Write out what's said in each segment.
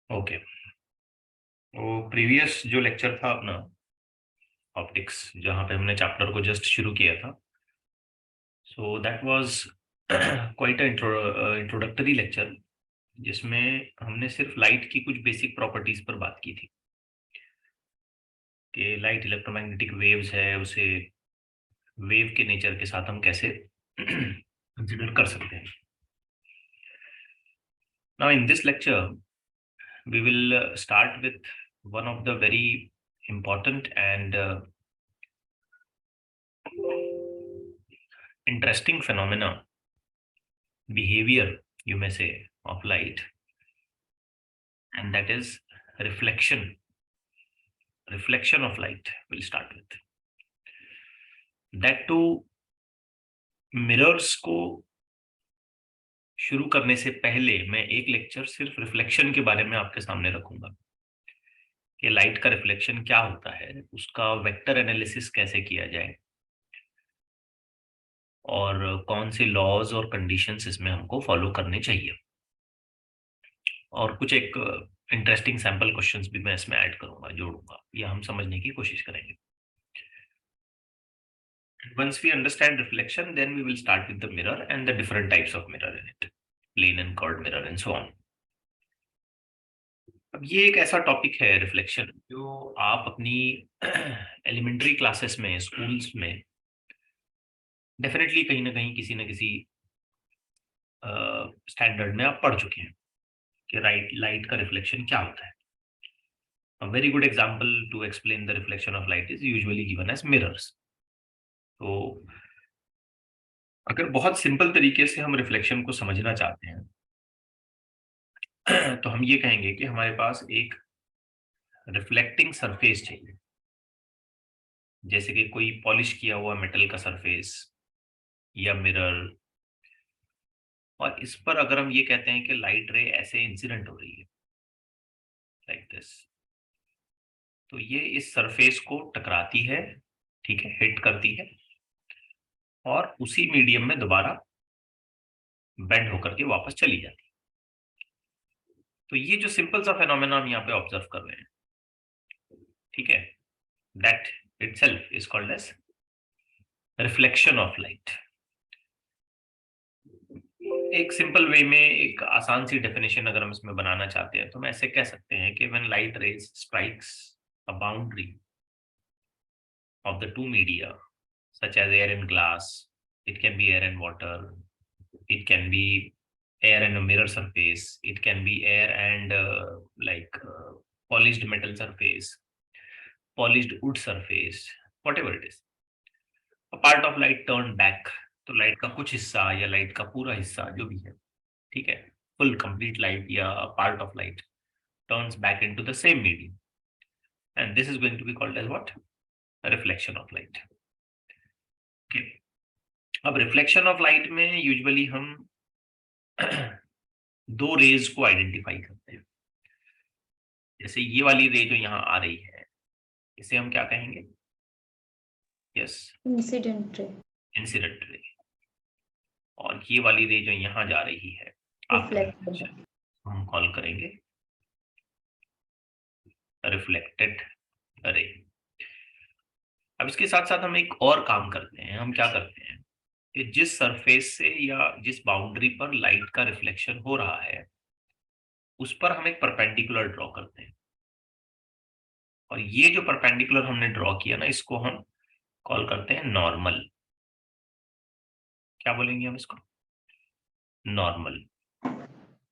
Okay. तो previous जो lecture था अपना ऑप्टिक्स, जहाँ पे हमने चैप्टर को जस्ट शुरू किया था, so that was quite introductory lecture, जिसमें हमने सिर्फ लाइट की कुछ बेसिक प्रॉपर्टीज पर बात की थी कि लाइट इलेक्ट्रोमैग्नेटिक वेव्स है, उसे वेव के नेचर के साथ हम कैसे कंसिडर कर सकते हैं। Now in this lecture we will start with one of the very important and interesting phenomena, behavior, you may say, of light, and that is reflection. Reflection of light we'll start with. That too, mirrors को शुरू करने से पहले मैं एक lecture सिर्फ reflection के बारे में आपके सामने रखूंगा कि लाइट का रिफ्लेक्शन क्या होता है, उसका वेक्टर एनालिसिस कैसे किया जाए, और कौन से लॉज और कंडीशंस इसमें हमको फॉलो करने चाहिए, और कुछ एक इंटरेस्टिंग सैंपल क्वेश्चंस भी मैं इसमें ऐड करूंगा, जोड़ूंगा, या हम समझने की कोशिश करेंगे। Once we understand reflection, then we will start with the mirror and the different types of mirror in it, plane and curved mirror and so on. अब ये एक ऐसा टॉपिक है रिफ्लेक्शन, जो आप अपनी एलिमेंट्री क्लासेस में, स्कूल्स में डेफिनेटली कहीं ना कहीं किसी न किसी स्टैंडर्ड में आप पढ़ चुके हैं कि लाइट का रिफ्लेक्शन क्या होता है। A very good example to explain the reflection of light is usually given as mirrors. तो अगर बहुत सिंपल तरीके से हम रिफ्लेक्शन को समझना चाहते हैं तो हम ये कहेंगे कि हमारे पास एक रिफ्लेक्टिंग सरफेस चाहिए, जैसे कि कोई पॉलिश किया हुआ मेटल का सरफेस या मिरर, और इस पर अगर हम ये कहते हैं कि लाइट रे ऐसे इंसिडेंट हो रही है लाइक दिस, तो ये इस सरफेस को टकराती है, ठीक है, हिट करती है, और उसी मीडियम में दोबारा बेंड होकर के वापस चली जाती है। तो ये जो सिंपल सा फेनोमेना हम यहाँ पे ऑब्जर्व कर रहे हैं, ठीक है, that itself is called as reflection of light. एक सिंपल वे में, एक आसान सी डेफिनेशन अगर हम इसमें बनाना चाहते हैं, तो हम ऐसे कह सकते हैं कि when light rays strikes a boundary of the two media, such as air and glass, it can be air and water, it can be air and a mirror surface, it can be air and polished metal surface, polished wood surface, whatever it is, a part of light turned back, तो light का कुछ हिस्सा या light का पूरा हिस्सा जो भी है, ठीक है, फुल कंप्लीट लाइट या part of light turns back into the same medium, and this is going to be called as what? A reflection of light. Okay. अब रिफ्लेक्शन ऑफ लाइट में यूजुअली हम दो रेज को identify करते हैं। जैसे ये वाली रे जो यहाँ आ रही है, इसे हम क्या कहेंगे? Yes, incident ray. Incident ray. और ये वाली रे जो यहाँ जा रही है हम कॉल करेंगे रिफ्लेक्टेड रे। अब इसके साथ साथ हम एक और काम करते हैं, हम क्या करते हैं कि जिस सरफेस से या जिस बाउंड्री पर लाइट का रिफ्लेक्शन हो रहा है, उस पर हम एक परपेंडिकुलर ड्रॉ करते हैं, और ये जो परपेंडिकुलर हमने ड्रॉ किया ना, इसको हम कॉल करते हैं नॉर्मल। क्या बोलेंगे हम इसको? नॉर्मल।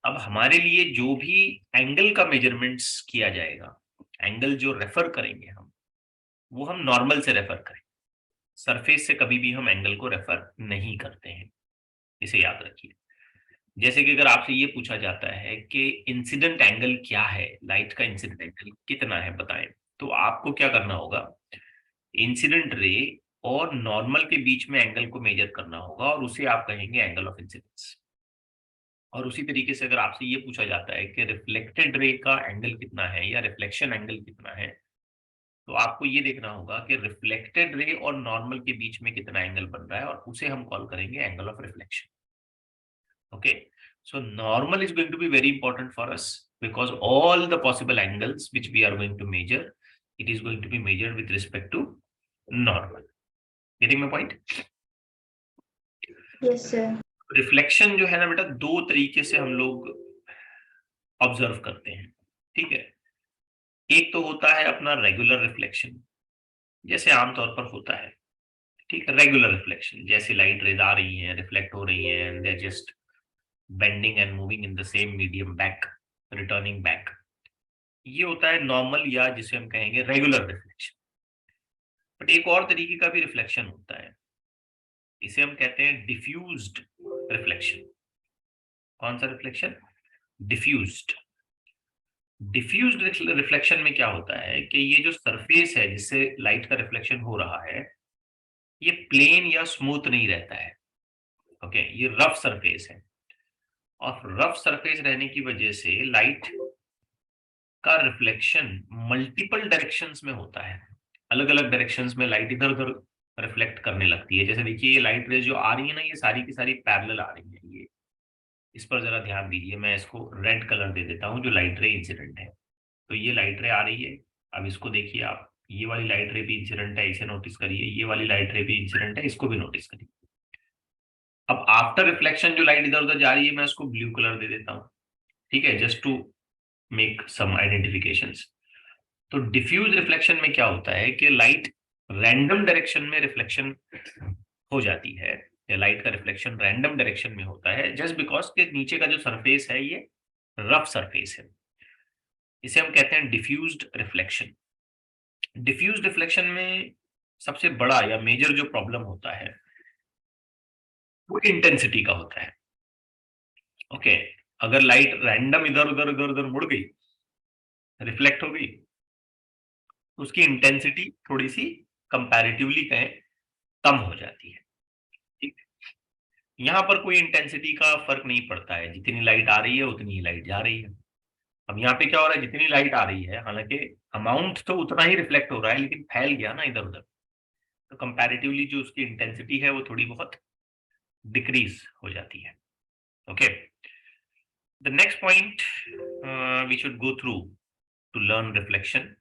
अब हमारे लिए जो भी एंगल का मेजरमेंट्स किया जाएगा, एंगल जो रेफर करेंगे हम, वो हम नॉर्मल से रेफर करें, सरफेस से कभी भी हम एंगल को रेफर नहीं करते हैं, इसे याद रखिए। जैसे कि अगर आपसे ये पूछा जाता है कि इंसिडेंट एंगल क्या है, लाइट का इंसिडेंट एंगल कितना है बताएं, तो आपको क्या करना होगा? इंसिडेंट रे और नॉर्मल के बीच में एंगल को मेजर करना होगा, और उसे आप कहेंगे एंगल ऑफ इंसिडेंस। और उसी तरीके से अगर आपसे ये पूछा जाता है कि रिफ्लेक्टेड रे का एंगल कितना है या रिफ्लेक्शन एंगल कितना है, तो आपको ये देखना होगा कि रिफ्लेक्टेड रे और नॉर्मल के बीच में कितना एंगल बन रहा है, और उसे हम कॉल करेंगे angle of reflection. Okay, So normal is going to be very important for us because all the possible angles which we are going to measure, it is going to be measured with respect to normal. Getting my point? Yes, sir. Reflection जो है ना बेटा, दो तरीके से हम लोग observe करते हैं, ठीक है। एक तो होता है अपना रेगुलर रिफ्लेक्शन, जैसे आमतौर पर होता है, ठीक है। रेगुलर रिफ्लेक्शन जैसे लाइट रेज आ रही है, रिफ्लेक्ट हो रही है, and they are just bending and moving in the same medium back, returning back, ये होता है नॉर्मल या जिसे हम कहेंगे रेगुलर रिफ्लेक्शन। बट एक और तरीके का भी रिफ्लेक्शन होता है, इसे हम कहते हैं डिफ्यूज्ड रिफ्लेक्शन। कौन सा रिफ्लेक्शन? डिफ्यूज्ड। डिफ्यूज्ड रिफ्लेक्शन में क्या होता है कि ये जो सरफेस है जिससे लाइट का रिफ्लेक्शन हो रहा है, ये प्लेन या स्मूथ नहीं रहता है, ओके, ये रफ सरफेस है। और रफ सरफेस रहने की वजह से लाइट का रिफ्लेक्शन मल्टीपल डायरेक्शंस में होता है। अलग अलग डायरेक्शंस में लाइट इधर उधर रिफ्लेक्ट करने लगती है। जैसे देखिए ये लाइट रेज जो आ रही है ना, ये सारी की सारी पैरेलल आ रही है। ये इस पर जरा ध्यान दीजिए, मैं इसको रेड कलर दे देता हूँ जो लाइट रे इंसिडेंट है। तो ये लाइट रे आ रही है, अब इसको देखिए आप, ये वाली लाइट रे भी इंसिडेंट है, इसे नोटिस करिए। ये वाली लाइट रे भी इंसिडेंट है, इसको भी नोटिस करिए। अब आफ्टर रिफ्लेक्शन जो लाइट इधर उधर जा रही है, मैं उसको ब्लू कलर दे देता हूँ, ठीक है, just to make some identifications. तो डिफ्यूज रिफ्लेक्शन में क्या होता है कि लाइट रैंडम डायरेक्शन में रिफ्लेक्शन हो जाती है, या लाइट का रिफ्लेक्शन रैंडम डायरेक्शन में होता है, जस्ट बिकॉज के नीचे का जो सरफेस है ये रफ सरफेस है। इसे हम कहते हैं डिफ्यूज्ड रिफ्लेक्शन। डिफ्यूज्ड रिफ्लेक्शन में सबसे बड़ा या मेजर जो प्रॉब्लम होता है वो इंटेंसिटी का होता है, ओके। अगर लाइट रैंडम इधर उधर इधर उधर मुड़ गई, रिफ्लेक्ट हो गई, तो उसकी इंटेंसिटी थोड़ी सी कंपैरेटिवली कहें कम हो जाती है, ठीक है। यहाँ पर कोई इंटेंसिटी का फर्क नहीं पड़ता है, जितनी लाइट आ रही है उतनी ही लाइट जा रही है। अब यहाँ पे क्या हो रहा है, जितनी लाइट आ रही है, हालांकि अमाउंट तो उतना ही रिफ्लेक्ट हो रहा है, लेकिन फैल गया ना इधर उधर, तो कंपैरेटिवली जो उसकी इंटेंसिटी है वो थोड़ी बहुत डिक्रीज हो जाती है, okay. The next point we should go through to learn reflection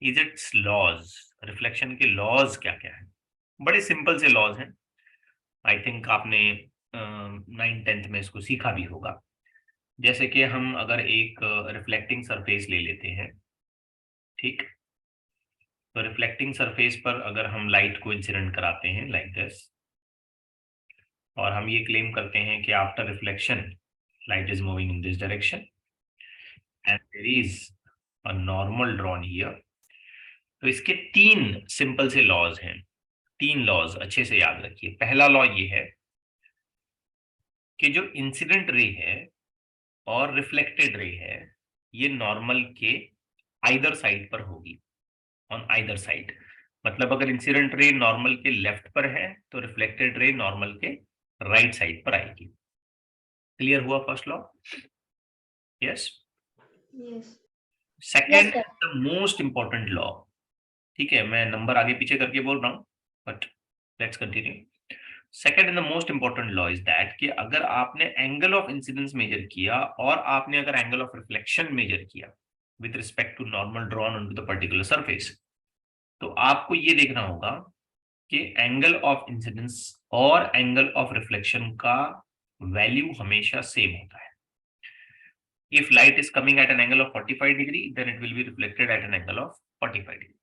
is its laws. Reflection के लॉज क्या क्या है? बड़े सिंपल से लॉज हैं, आई थिंक आपने 9th-10th में इसको सीखा भी होगा। जैसे कि हम अगर एक रिफ्लेक्टिंग सरफेस ले लेते हैं, ठीक, तो रिफ्लेक्टिंग सरफेस पर अगर हम लाइट को इंसिडेंट कराते हैं लाइक दिस, और हम ये क्लेम करते हैं कि after reflection light is moving in this direction and there is a normal drawn here, तो इसके तीन सिंपल से लॉज हैं। तीन लॉज अच्छे से याद रखिए। पहला लॉ ये है कि जो इंसिडेंट रे है और रिफ्लेक्टेड रे है, ये नॉर्मल के आइदर साइड पर होगी, ऑन आइदर साइड। मतलब अगर इंसिडेंट रे नॉर्मल के लेफ्ट पर है तो रिफ्लेक्टेड रे नॉर्मल के राइट साइड पर आएगी। क्लियर हुआ first law? Yes. Yes. Second, Yes, sir. The most important law, ठीक है, मैं नंबर आगे पीछे करके बोल रहा हूं, but let's continue. Second and the most important law is that कि अगर आपने एंगल ऑफ इंसिडेंस मेजर किया और आपने अगर एंगल ऑफ रिफ्लेक्शन मेजर किया with respect to normal drawn on to the particular surface, तो आपको ये देखना होगा कि एंगल ऑफ इंसिडेंस और एंगल ऑफ रिफ्लेक्शन का वैल्यू हमेशा सेम होता है। If light is coming at an angle of 45 degree, then it will be reflected at an angle of 45 degree.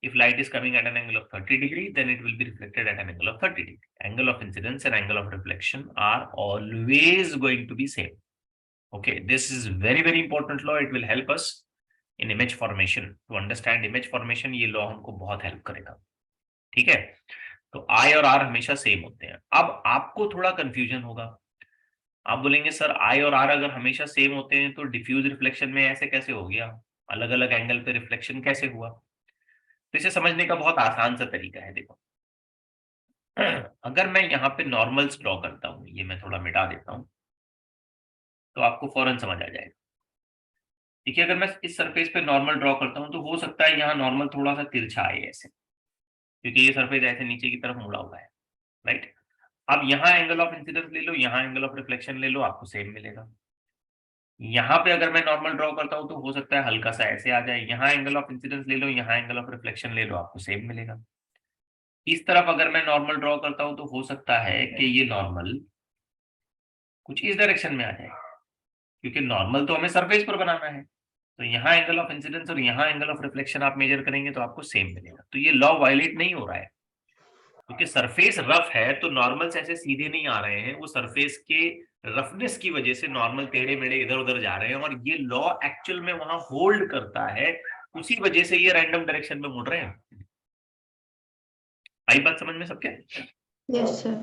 If light is coming at an angle of 30 degree, then it will be reflected at an angle of 30 degree. Angle of incidence and angle of reflection are always going to be same. Okay, this is very, very important law. It will help us in image formation. To understand image formation, ये law हमको बहुत help करेगा, ठीक है। तो I और R हमेशा same होते हैं। अब आपको थोड़ा कंफ्यूजन होगा, आप बोलेंगे सर आई और आर अगर हमेशा सेम होते हैं तो डिफ्यूज रिफ्लेक्शन में ऐसे कैसे हो गया, अलग अलग एंगल पे रिफ्लेक्शन कैसे हुआ? तो इसे समझने का बहुत आसान सा तरीका है। देखो, अगर मैं यहाँ पे नॉर्मल्स ड्रॉ करता हूँ, ये मैं थोड़ा मिटा देता हूँ तो आपको फौरन समझ आ जाएगा। देखिए, अगर मैं इस सरफेस पे नॉर्मल ड्रॉ करता हूँ तो हो सकता है यहाँ नॉर्मल थोड़ा सा तिरछा आए ऐसे, क्योंकि ये सरफेस ऐसे नीचे की तरफ मुड़ा हुआ है, राइट। अब यहाँ एंगल ऑफ इंसिडेंस ले लो, यहाँ एंगल ऑफ रिफ्लेक्शन ले लो, आपको सेम मिलेगा। यहाँ पे अगर मैं नॉर्मल ड्रॉ करता हूँ तो हो सकता है हल्का सा ऐसे आ जाए, यहाँ एंगल ऑफ इंसिडेंस ले लो, यहाँ एंगल ऑफ रिफ्लेक्शन ले लो, आपको सेम मिलेगा। इस तरफ अगर मैं नॉर्मल ड्रॉ करता हूँ तो हो सकता है कि ये नॉर्मल कुछ इस डायरेक्शन में आ जाए, क्योंकि नॉर्मल तो हमें सरफेस पर बनाना है। तो यहाँ एंगल ऑफ इंसिडेंस और यहाँ एंगल ऑफ रिफ्लेक्शन आप मेजर करेंगे तो आपको सेम मिलेगा। तो ये लॉ वायलेट नहीं हो रहा है, क्योंकि सरफेस रफ है तो नॉर्मल्स ऐसे सीधे नहीं आ रहे हैं, वो सरफेस के रफनेस की वजह से नॉर्मल टेढ़े मेढ़े इधर उधर जा रहे हैं, और ये लॉ एक्चुअल में वहां होल्ड करता है, उसी वजह से ये रैंडम डायरेक्शन में मुड़ रहे हैं। आई बात समझ में सबके? Yes sir.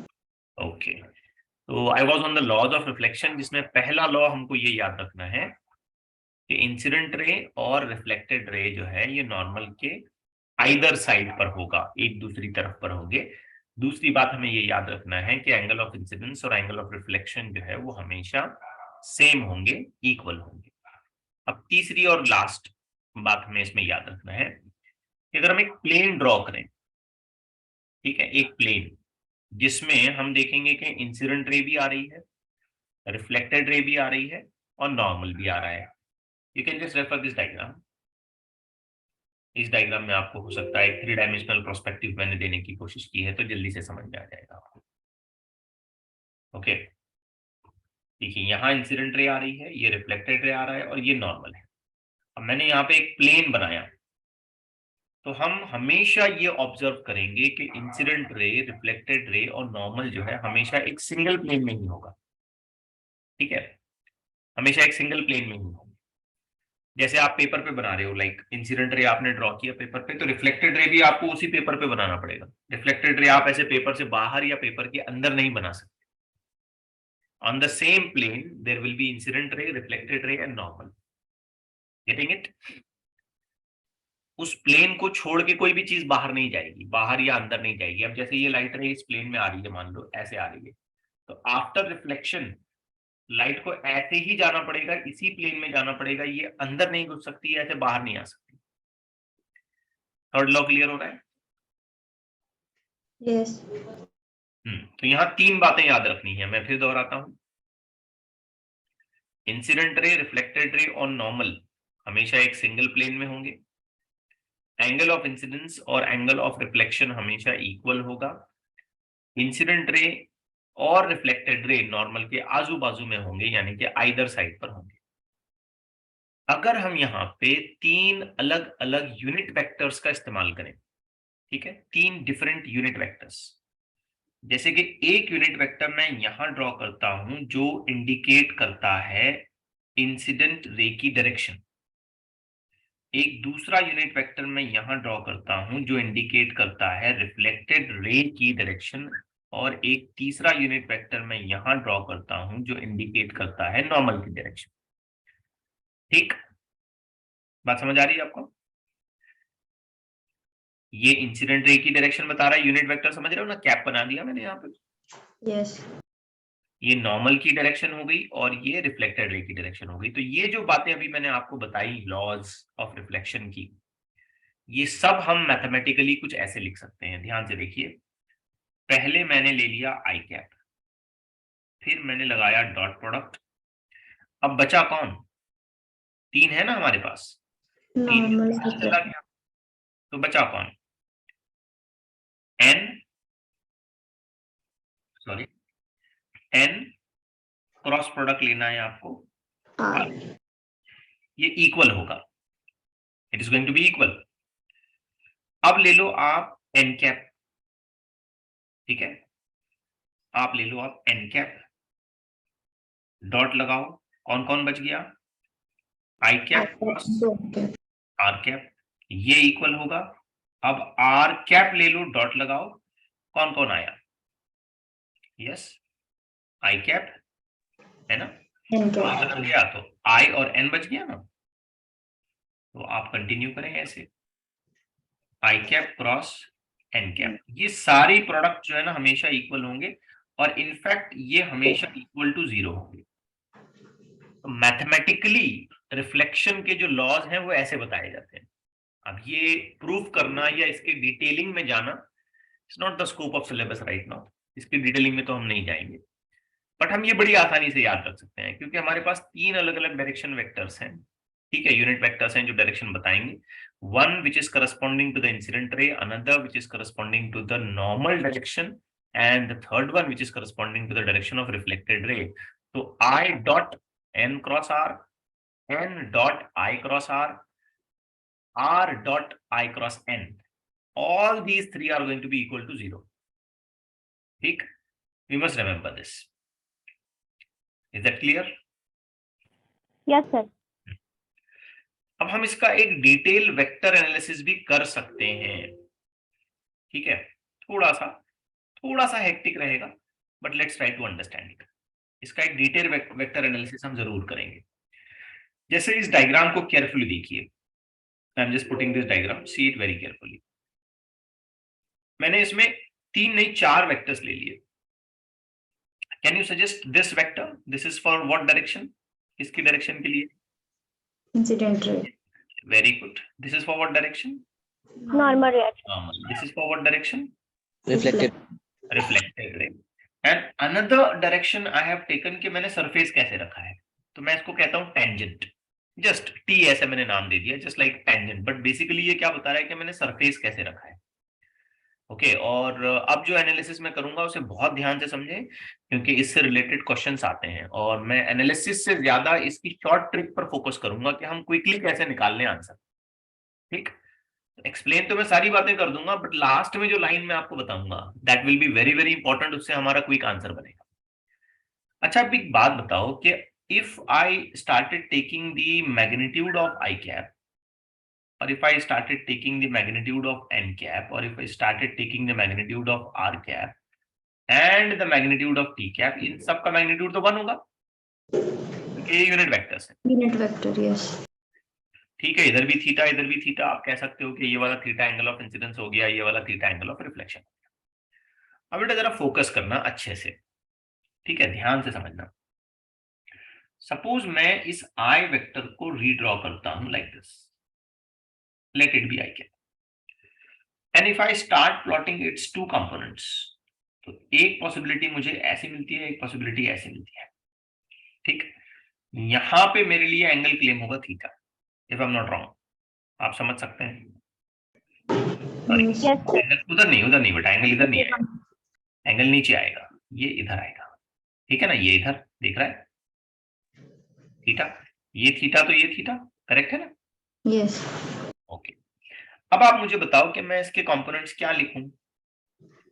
ओके, तो I was on the laws of reflection, जिसमें पहला लॉ हमको ये याद रखना है कि इंसिडेंट रे और रिफ्लेक्टेड रे जो है ये नॉर्मल के आइदर साइड पर होगा, एक दूसरी तरफ पर होंगे। दूसरी बात हमें ये याद रखना है कि एंगल ऑफ इंसिडेंस और एंगल ऑफ रिफ्लेक्शन जो है वो हमेशा सेम होंगे, इक्वल होंगे। अब तीसरी और लास्ट बात हमें इसमें याद रखना है कि अगर हम एक प्लेन ड्रॉ करें, ठीक है, एक प्लेन जिसमें हम देखेंगे कि इंसिडेंट रे भी आ रही है, रिफ्लेक्टेड रे भी आ रही है और नॉर्मल भी आ रहा है। You can just refer this diagram. इस डायग्राम में आपको हो सकता है 3 डायमेंशनल पर्सपेक्टिव मैंने देने की कोशिश की है, तो जल्दी से समझ में आ जाएगा आपको। ओके, देखिए यहाँ इंसिडेंट रे आ रही है, ये रिफ्लेक्टेड रे आ रहा है और ये नॉर्मल है। अब मैंने यहाँ पे एक प्लेन बनाया, तो हम हमेशा ये ऑब्जर्व करेंगे कि इंसिडेंट रे, रिफ्लेक्टेड रे और नॉर्मल जो है हमेशा एक सिंगल प्लेन में ही होगा। ठीक है, हमेशा एक सिंगल प्लेन में ही होगा। जैसे आप पेपर पे बना रहे हो, लाइक इंसिडेंट रे आपने ड्रॉ किया पेपर पे, तो रिफ्लेक्टेड रे भी आपको उसी पेपर पे बनाना पड़ेगा। रिफ्लेक्टेड रे आप ऐसे पेपर से बाहर या पेपर के अंदर नहीं बना सकते। On the same plane there will be incident ray, reflected ray and normal. Getting it? उस प्लेन को छोड़ के कोई भी चीज बाहर नहीं जाएगी, बाहर या अंदर नहीं जाएगी। अब जैसे ये लाइट रे इस प्लेन में आ रही है, मान लो ऐसे आ रही है, तो आफ्टर रिफ्लेक्शन लाइट को ऐसे ही जाना पड़ेगा, इसी प्लेन में जाना पड़ेगा, ये अंदर नहीं घुस सकती है, ऐसे बाहर नहीं आ सकती। थर्ड लॉ क्लियर हो रहा है? यस। तो यहाँ 3 बातें याद रखनी है, मैं फिर दोहराता हूं। इंसिडेंट रे, रिफ्लेक्टेड रे और नॉर्मल हमेशा एक सिंगल प्लेन में होंगे। एंगल ऑफ इंसिडेंस और एंगल ऑफ रिफ्लेक्शन हमेशा इक्वल होगा। इंसिडेंट रे और रिफ्लेक्टेड रे नॉर्मल के आजू बाजू में होंगे, यानी कि आइदर साइड पर होंगे। अगर हम यहाँ पे 3 अलग अलग यूनिट वेक्टर्स का इस्तेमाल करें, ठीक है, 3 डिफरेंट यूनिट वेक्टर्स, जैसे कि एक यूनिट वेक्टर मैं यहां ड्रॉ करता हूं जो इंडिकेट करता है इंसिडेंट रे की डायरेक्शन, एक दूसरा यूनिट वेक्टर मैं यहां ड्रॉ करता हूं जो इंडिकेट करता है रिफ्लेक्टेड रे की डायरेक्शन, और एक तीसरा यूनिट वेक्टर मैं यहां ड्रॉ करता हूं जो इंडिकेट करता है नॉर्मल की डायरेक्शन। ठीक, बात समझ आ रही है आपको? ये इंसिडेंट रे की डायरेक्शन बता रहा है, यूनिट वेक्टर समझ रहे हो ना, कैप बना दिया मैंने यहाँ पे। यस। ये नॉर्मल की डायरेक्शन हो गई और ये रिफ्लेक्टेड रे की डायरेक्शन हो गई। तो ये जो बातें अभी मैंने आपको बताई लॉज ऑफ रिफ्लेक्शन की, ये सब हम मैथमेटिकली कुछ ऐसे लिख सकते हैं। ध्यान से देखिए, पहले मैंने ले लिया आई कैप, फिर मैंने लगाया डॉट प्रोडक्ट। अब बचा कौन? 3 है ना हमारे पास, 3 नॉर्मल चला गया, तो बचा कौन? N, sorry, N cross product लेना है आपको, आर। ये इक्वल होगा, it is going to be equal. अब ले लो आप एन कैप, ठीक है, आप ले लो आप एन कैप, डॉट लगाओ, कौन कौन बच गया? आई कैप प्लस आर कैप, ये इक्वल होगा। अब आर कैप ले लो, डॉट लगाओ, कौन कौन आया? यस, आई कैप है ना, बदल गया तो आई और एन बच गया ना। तो आप कंटिन्यू करें ऐसे, आई कैप क्रॉस एन कैप, ये सारी प्रोडक्ट जो है ना हमेशा इक्वल होंगे, और इनफैक्ट ये हमेशा इक्वल टू 0 होंगे। तो मैथमेटिकली रिफ्लेक्शन के जो लॉज हैं वो ऐसे बताए जाते हैं। अब ये प्रूफ करना या इसके डिटेलिंग में जाना it's not the scope of syllabus right now, इसकी डिटेलिंग में तो हम नहीं जाएंगे, बट हम ये बड़ी आसानी से याद रख सकते हैं क्योंकि हमारे पास 3 अलग अलग डायरेक्शन वेक्टर्स हैं, ठीक है, यूनिट वेक्टर्स हैं जो डायरेक्शन बताएंगे। One which is corresponding to the incident ray, another which is corresponding to the normal direction, and the third one which is corresponding to the direction of reflected ray. तो I dot N cross R, N dot I cross R, r dot I cross n, all these three are going to be equal to 0. ठीक, we must remember this. Is that clear? Yes, sir. अब हम इसका एक detail vector analysis भी कर सकते हैं, ठीक है, थोड़ा सा हेक्टिक रहेगा, but let's try to understand it. इसका एक डिटेल वेक्टर एनालिसिस हम जरूर करेंगे। जैसे इस डायग्राम को केयरफुली देखिए, I am just putting this diagram, see it very carefully. मैंने इसमें 3 नहीं 4 वेक्टर्स ले लिए। Can you suggest this vector, this is for what direction, किसकी डायरेक्शन के लिए? Incident ray. Very good. This is for what direction? Normal reaction. Normal. This is for what direction? Reflected. Reflected ray. And another direction I have taken कि मैंने surface कैसे रखा है, तो मैं इसको कहता हूँ टेंजेंट। जस्ट टी ऐसे मैंने नाम दे दिया, just like tangent, but basically ये क्या बता रहा है कि मैंने सरफेस कैसे रखा है। ओके, और अब जो एनालिसिस मैं करूंगा उसे बहुत ध्यान से समझें क्योंकि इससे रिलेटेड क्वेश्चंस आते हैं, और मैं एनालिसिस से ज्यादा इसकी शॉर्ट ट्रिक पर फोकस करूंगा कि हम क्विकली कैसे निकाल लें आंसर। ठीक, एक्सप्लेन तो मैं सारी बातें कर दूंगा, बट लास्ट में जो लाइन मैं आपको बताऊंगा that will be very very important, उससे हमारा क्विक आंसर बनेगा। अच्छा, अब एक बात बताओ कि if I started taking the magnitude of I cap, or if I started taking the magnitude of n cap, or if I started taking the magnitude of r cap and the magnitude of t cap, इन सब का magnitude तो 1 होगा क्योंकि ये unit vectors है। Unit vector, yes. ठीक है, इधर भी थीटा इधर भी थीटा, आप कह सकते हो कि ये वाला थीटा एंगल ऑफ इंसिडेंस हो गया, ये वाला थीटा एंगल ऑफ रिफ्लेक्शन हो गया। अब बेटा जरा फोकस करना अच्छे से, ठीक है, ध्यान से समझना। सपोज मैं इस आई वेक्टर को रीड्रॉ करता हूं like this, let it be I cap, and if I start plotting its 2 components, तो एक पॉसिबिलिटी मुझे ऐसी मिलती है, एक पॉसिबिलिटी ऐसी मिलती है। ठीक, यहां पे मेरे लिए एंगल क्लेम होगा theta, if I am not wrong, आप समझ सकते हैं? Yes. उधर नहीं बेटा, एंगल इधर नहीं आएगा, एंगल नीचे आएगा, ये इधर आएगा, ठीक है ना, ये इधर देख रहा है थीटा, ये थीटा तो ये थीटा, करेक्ट है ना? Yes. ओके, अब आप मुझे बताओ कि मैं इसके कंपोनेंट्स क्या लिखूं?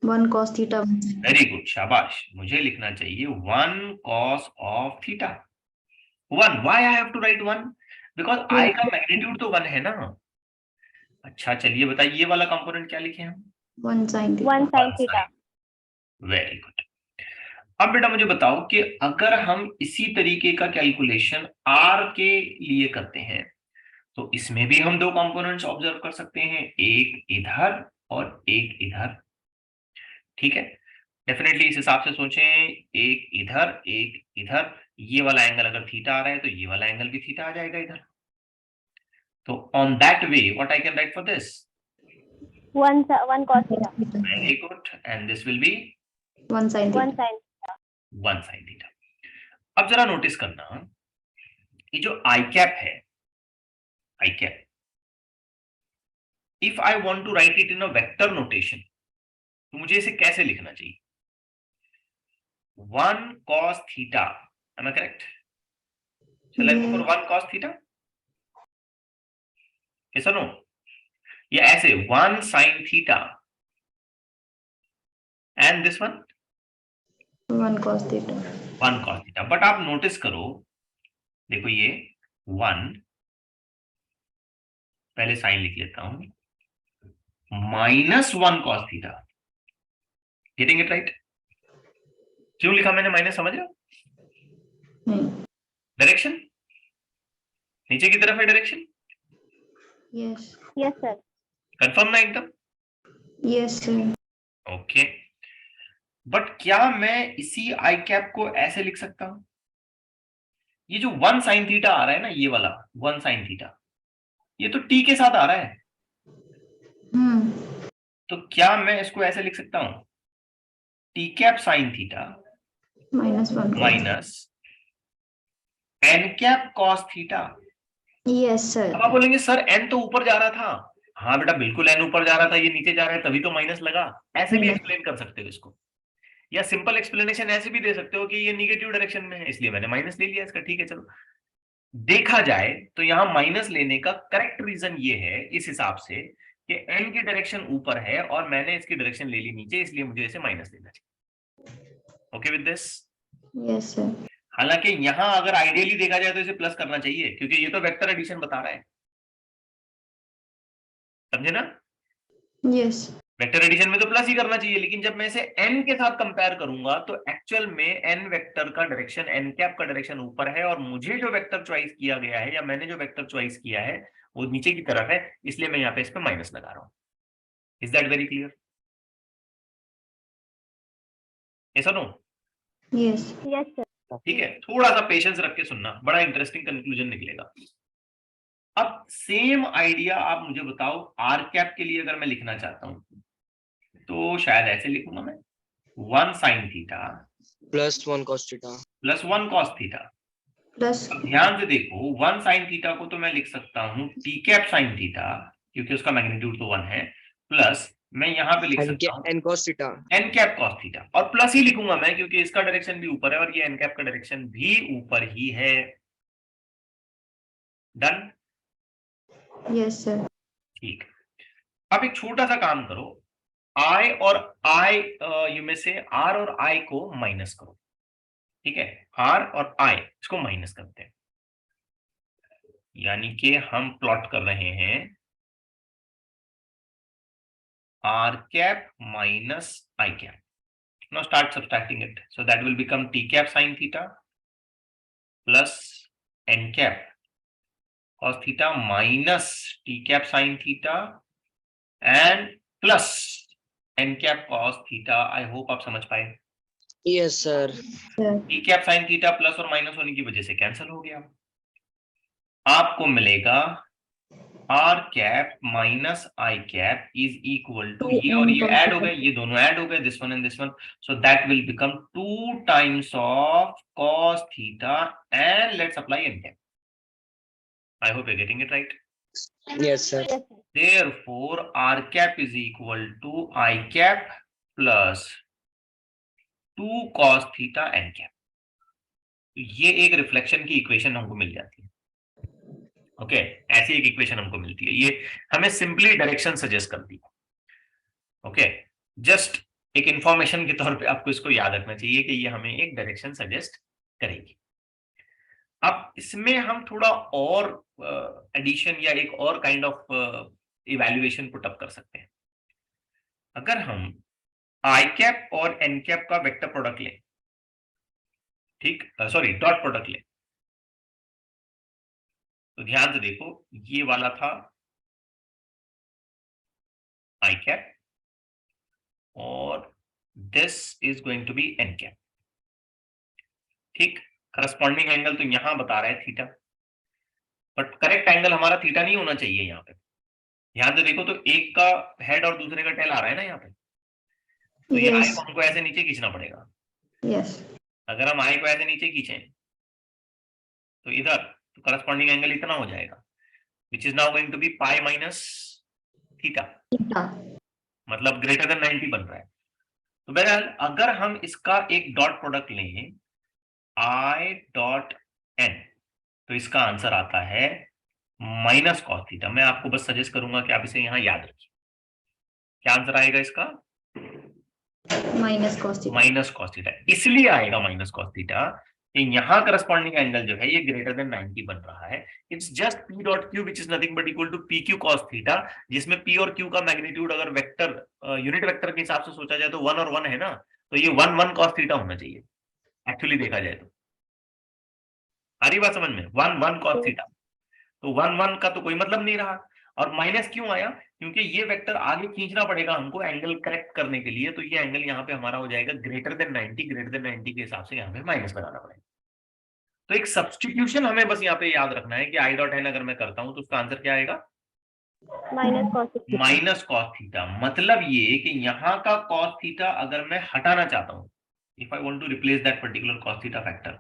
1 cos theta. वेरी गुड, शाबाश, मुझे लिखना चाहिए 1 cos of theta. 1, why I have to write 1? Because I का मैग्नीट्यूड तो 1 है ना। अच्छा चलिए बताइए, ये वाला कंपोनेंट क्या लिखे हम? 1 sin theta. 1 sin theta. Very good. अब बेटा मुझे बताओ कि अगर हम इसी तरीके का कैलकुलेशन आर के लिए करते हैं तो इसमें भी हम 2 कंपोनेंट्स ऑब्जर्व कर सकते हैं, एक इधर और एक इधर। ठीक है, डेफिनेटली इस हिसाब से सोचें, एक इधर, ये वाला एंगल अगर थीटा आ रहा है तो ये वाला एंगल भी थीटा आ जाएगा इधर। तो on that way what I can write for this? 1 cos theta. Very good, and this will be 1 sin 1 theta. sin. 1 sin theta. अब जरा नोटिस करना, ये जो आई कैप है, I cap, if I want to write it in a vector notation तो मुझे इसे कैसे लिखना चाहिए? 1 cos theta, am I correct? Shall I go for 1 cos theta? Yes or no? या ऐसे 1 sin theta and this one 1 cos theta. 1 cos theta। But आप notice करो, देखो ये 1, पहले साइन लिख लेता हूं, -1 cos theta। Getting it right? क्यों लिखा मैंने माइनस, समझ रहे हो? नहीं. डायरेक्शन नीचे की तरफ है, direction. Yes. Yes, sir. Confirm ना एकदम? Yes, sir. ओके, बट क्या मैं इसी आई कैप को ऐसे लिख सकता हूं? ये जो 1 sin थीटा आ रहा है ना, ये वाला 1 sin थीटा, ये तो टी के साथ आ रहा है, तो क्या मैं इसको ऐसे लिख सकता हूं? T cap sine theta -1 minus N cap cos theta. Yes अब सर। आप बोलेंगे सर एन तो ऊपर जा रहा था। हाँ बेटा बिल्कुल एन ऊपर जा रहा था, ये नीचे जा रहा है तभी तो माइनस लगा। ऐसे भी एक्सप्लेन कर सकते हो इसको, या सिंपल एक्सप्लेनेशन ऐसे भी दे सकते हो कि ये निगेटिव डायरेक्शन में है इसलिए मैंने माइनस ले लिया इसका। ठीक है चलो, देखा जाए तो यहां माइनस लेने का करेक्ट रीजन ये है इस हिसाब से कि एन की डायरेक्शन ऊपर है और मैंने इसकी डायरेक्शन ले ली नीचे, इसलिए मुझे इसे माइनस लेना चाहिए। Okay with this? Yes sir. हालांकि यहां अगर आइडियली देखा जाए तो इसे प्लस करना चाहिए क्योंकि ये तो वेक्टर एडिशन बता रहा है, समझे ना? यस। वेक्टर एडिशन में तो प्लस ही करना चाहिए, लेकिन जब मैं इसे n के साथ कंपेयर करूंगा तो एक्चुअल में n वेक्टर का डायरेक्शन, n कैप का डायरेक्शन ऊपर है और मुझे जो वेक्टर चॉइस किया गया है या मैंने जो वेक्टर चॉइस किया है वो नीचे की तरफ है, इसलिए मैं यहाँ पे इस पे माइनस लगा रहा हूं। Is that very clear? ऐसा नो? यस। Yes sir. ठीक है, थोड़ा सा पेशेंस रख के सुनना, बड़ा इंटरेस्टिंग कंक्लूजन निकलेगा। अब सेम आइडिया आप मुझे बताओ आर कैप के लिए अगर मैं लिखना चाहता हूं तो शायद ऐसे लिखूंगा मैं, 1 sign theta +1 cos theta plus 1 cos theta. Plus अब ध्यान से देखो 1 साइन थीटा को तो मैं लिख सकता हूं टी कैप साइन थीटा क्योंकि उसका मैग्नीट्यूड तो 1 है, प्लस मैं यहां पे लिख सकता हूं n cos theta N cap cos theta, और प्लस ही लिखूंगा मैं क्योंकि इसका डायरेक्शन भी ऊपर है और ये एन कैप का डायरेक्शन भी ऊपर ही है। डन? Yes sir. ठीक। अब एक छोटा सा काम करो, आई और आई यू में से आर और आई को माइनस करो। ठीक है, आर और आई इसको माइनस करते हैं, यानी कि हम प्लॉट कर रहे हैं r cap minus I cap. Now start subtracting it. So that will become t cap sin theta plus n cap cos theta minus t cap sin theta and plus n cap cos theta. I hope आप समझ पाए। Yes sir. t cap sin theta plus और minus होने की वजह से cancel हो गया। आपको मिलेगा R cap minus I cap is equal to ये और ये ऐड हो गए, ये दोनों ऐड हो गए, this one and this one, so that will become 2 times of cos theta and let's apply N cap. I hope you getting it right. Yes sir. Therefore R cap is equal to I cap plus 2 cos theta N cap. ये एक reflection की equation हमको मिल जाती है। Okay, ऐसी एक equation हमको मिलती है, ये हमें सिंपली डायरेक्शन सजेस्ट करती है। ओके, जस्ट एक इंफॉर्मेशन के तौर पे आपको इसको याद रखना चाहिए कि ये हमें एक डायरेक्शन सजेस्ट करेगी। अब इसमें हम थोड़ा और एडिशन या एक और kind of evaluation put up कर सकते हैं। अगर हम आई कैप और एन कैप का वेक्टर प्रोडक्ट लें, ठीक, सॉरी डॉट प्रोडक्ट लें, तो ध्यान से देखो ये वाला था आई कैप और this is going to be N cap. ठीक, करस्पॉन्डिंग एंगल तो यहां बता रहा है थीटा, बट करेक्ट एंगल हमारा थीटा नहीं होना चाहिए यहाँ पे। ध्यान से देखो तो एक का हेड और दूसरे का टेल आ रहा है ना यहाँ पे, तो ये आई को हमको ऐसे नीचे खींचना पड़ेगा। यस। अगर हम आई को ऐसे नीचे खींचें तो इधर तो करस्पॉन्डिंग एंगल इतना हो जाएगा, which is now going to be pi minus theta, मतलब ग्रेटर देन 90 बन रहा है। तो बहरहाल अगर हम इसका एक डॉट प्रोडक्ट लें आई डॉट एन तो इसका आंसर आता है माइनस कॉस थीटा। मैं आपको बस सजेस्ट करूंगा कि आप इसे यहां याद रखिए। क्या आंसर आएगा इसका? Minus cos theta. Minus cos theta इसलिए आएगा माइनस कॉस थीटा कि यहां करस्पॉन्डिंग एंगल जो है ये ग्रेटर देन 90 बन रहा है। It's just p dot q which is nothing but equal to pq cos theta, जिसमें p और q का मैग्नीट्यूड अगर वेक्टर यूनिट वेक्टर के हिसाब से सोचा जाए तो 1 और 1 है ना, तो ये 1 1 cos थीटा होना चाहिए एक्चुअली देखा जाए तो। आ रही बात समझ में? 1 1 cos थीटा, तो 1 1 का तो कोई मतलब नहीं रहा। और माइनस क्यों आया? क्योंकि ये वेक्टर आगे खींचना पड़ेगा हमको एंगल करेक्ट करने के लिए, तो ये एंगल यहाँ पे हमारा हो जाएगा ग्रेटर देन 90, ग्रेटर देन 90 के हिसाब से यहाँ पे माइनस बनाना पड़ेगा। तो एक सब्स्टिट्यूशन हमें बस यहाँ पे याद रखना है कि आई डॉट एन अगर मैं करता हूं तो उसका आंसर क्या आएगा? Minus cos theta. Minus cos theta, मतलब ये कि यहाँ का कॉस थीटा अगर मैं हटाना चाहता हूं, if I want to replace that particular cos theta factor,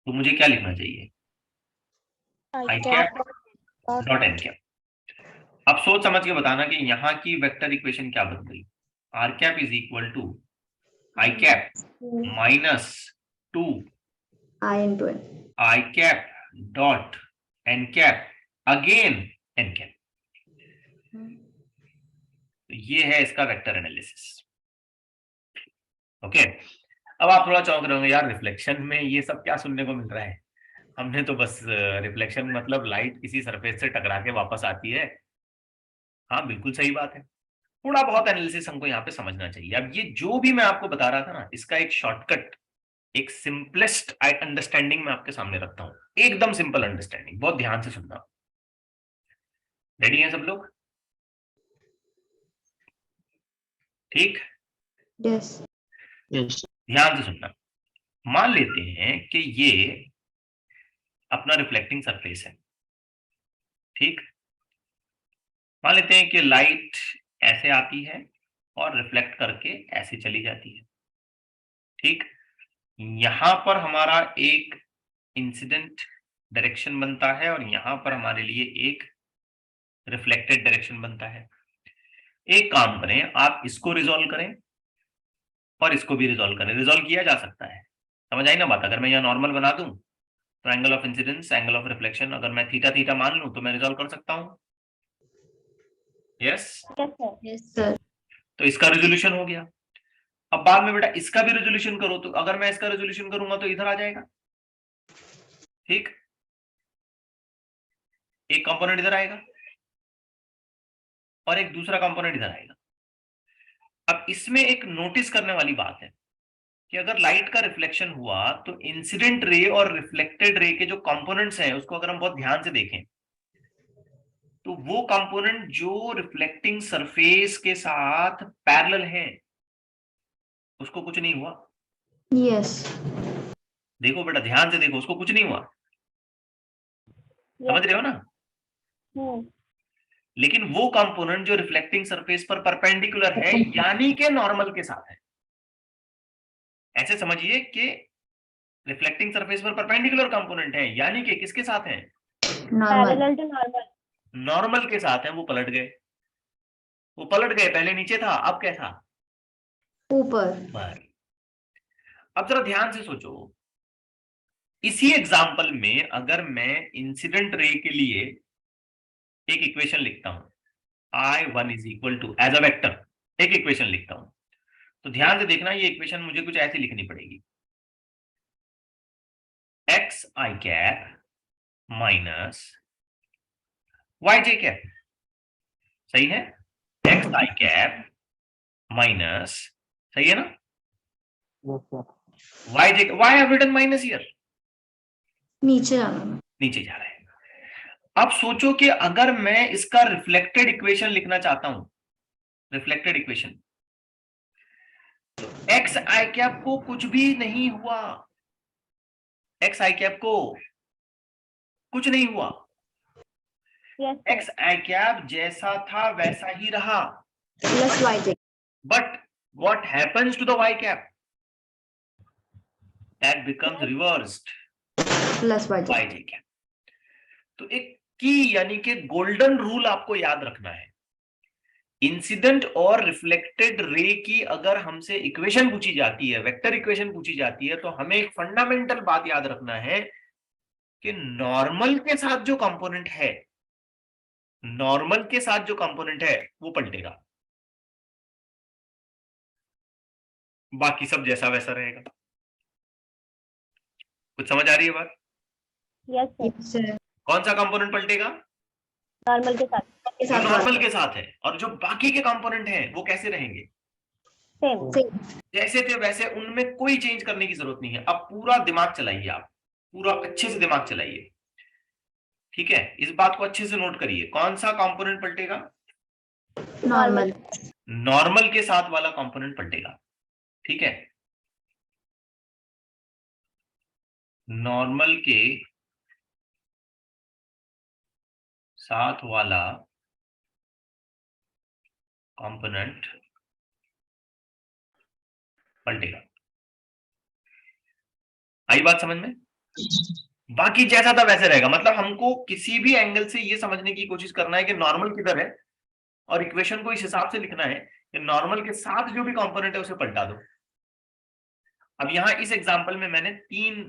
तो मुझे क्या लिखना चाहिए? I cap dot N cap. अब सोच समझ के बताना कि यहाँ की वेक्टर इक्वेशन क्या बन गई। R cap is equal to I cap minus 2 I into n. I cap dot N cap again N cap. तो ये है इसका वेक्टर एनालिसिस। ओके, अब आप थोड़ा चौंक रहे होंगे, यार रिफ्लेक्शन में ये सब क्या सुनने को मिल रहा है? हमने तो बस रिफ्लेक्शन मतलब लाइट किसी सरफेस से टकरा के वापस आती है। हाँ बिल्कुल सही बात है, थोड़ा बहुत एनालिसिस हमको यहाँ पे समझना चाहिए। अब ये जो भी मैं आपको बता रहा था ना, इसका एक शॉर्टकट, एक सिंपलेस्ट अंडरस्टैंडिंग मैं आपके सामने रखता हूँ, एकदम सिंपल अंडरस्टैंडिंग, बहुत ध्यान से सुनना। रेडी हैं सब लोग? ठीक, Yes. Yes. ध्यान से सुनना। मान लेते हैं कि ये अपना रिफ्लेक्टिंग सरफेस है, ठीक। मान लेते हैं कि लाइट ऐसे आती है और रिफ्लेक्ट करके ऐसे चली जाती है, ठीक। यहां पर हमारा एक इंसिडेंट डायरेक्शन बनता है और यहां पर हमारे लिए एक रिफ्लेक्टेड डायरेक्शन बनता है। एक काम करें, आप इसको रिजॉल्व करें और इसको भी रिजॉल्व करें। रिजॉल्व किया जा सकता है, समझ आई ना बात? अगर मैं यहाँ नॉर्मल बना दूं तो angle of incidence, angle of reflection, अगर मैं थीटा थीटा मान लूं तो मैं रिजॉल्व कर सकता हूं। Yes, yes sir. Yes, sir. तो इसका रेजोल्यूशन हो गया। अब बाद में बेटा इसका भी रेजोल्यूशन करो, तो अगर मैं इसका रेजोल्यूशन करूंगा तो इधर आ जाएगा, ठीक। एक कंपोनेंट इधर आएगा और एक दूसरा कंपोनेंट इधर आएगा। अब इसमें एक नोटिस करने वाली बात है कि अगर लाइट का रिफ्लेक्शन हुआ तो इंसिडेंट रे और रिफ्लेक्टेड रे के जो कंपोनेंट्स हैं उसको अगर हम बहुत ध्यान से देखें तो वो कंपोनेंट जो रिफ्लेक्टिंग सरफेस के साथ पैरेलल है उसको कुछ नहीं हुआ। Yes. देखो बेटा ध्यान से देखो, उसको कुछ नहीं हुआ, समझ रहे हो ना? लेकिन वो कंपोनेंट जो रिफ्लेक्टिंग सरफेस पर परपेंडिकुलर है यानी कि नॉर्मल के साथ है, ऐसे समझिए कि रिफ्लेक्टिंग सरफेस पर परपेंडिकुलर कंपोनेंट है यानी कि किसके साथ है? Normal. Parallel to normal. Normal के साथ है। वो पलट गए, वो पलट गए, पहले नीचे था अब कैसा? ऊपर. ऊपर। अब जरा ध्यान से सोचो, इसी एग्जांपल में अगर मैं इंसिडेंट रे के लिए एक इक्वेशन लिखता हूं, I1 is equal to as a vector एक इक्वेशन लिखता हूं, तो ध्यान से देखना ये इक्वेशन मुझे कुछ ऐसी लिखनी पड़ेगी, x I cap minus Y J cap. सही है? एक्स आई कैप माइनस, सही है ना? Yes, sir. Y J, why have written minus here, नीचे जाना. नीचे जा रहा है। अब सोचो कि अगर मैं इसका रिफ्लेक्टेड इक्वेशन लिखना चाहता हूं, रिफ्लेक्टेड इक्वेशन, तो एक्स आई कैप को कुछ भी नहीं हुआ, एक्स आई कैप को कुछ नहीं हुआ, यस एक्स आई कैप जैसा था वैसा ही रहा। Plus yj. But what happens to the y cap? That becomes reversed Plus yj. yj cap. तो एक की यानी कि गोल्डन रूल आपको याद रखना है, इंसिडेंट और रिफ्लेक्टेड रे की अगर हमसे इक्वेशन पूछी जाती है, वेक्टर इक्वेशन पूछी जाती है, तो हमें एक फंडामेंटल बात याद रखना है कि नॉर्मल के साथ जो कंपोनेंट है, नॉर्मल के साथ जो कंपोनेंट है वो पलटेगा, बाकी सब जैसा वैसा रहेगा। कुछ समझ आ रही है बात? Yes sir. Yes, sir. कौन सा कंपोनेंट पलटेगा? नॉर्मल के साथ। के जो साथ नॉर्मल के साथ है, और जो बाकी के कंपोनेंट हैं वो कैसे रहेंगे? सेम। Same. जैसे थे वैसे, उनमें कोई चेंज करने की जरूरत नहीं है। अब पूरा दिमाग चलाइए, आप पूरा अच्छे से दिमाग चलाइए, ठीक है? इस बात को अच्छे से नोट करिए, कौन सा कंपोनेंट पलटेगा? Normal. नॉर्मल के साथ वाला कंपोनेंट पलटेगा, ठीक है? नॉर्मल के साथ वाला कंपोनेंट पलटेगा। आई बात समझ में? बाकी जैसा था वैसे रहेगा, मतलब हमको किसी भी एंगल से ये समझने की कोशिश करना है कि नॉर्मल किधर है, और इक्वेशन को इस हिसाब से लिखना है कि नॉर्मल के साथ जो भी कंपोनेंट है उसे पलटा दो। अब यहां इस एग्जांपल में मैंने 3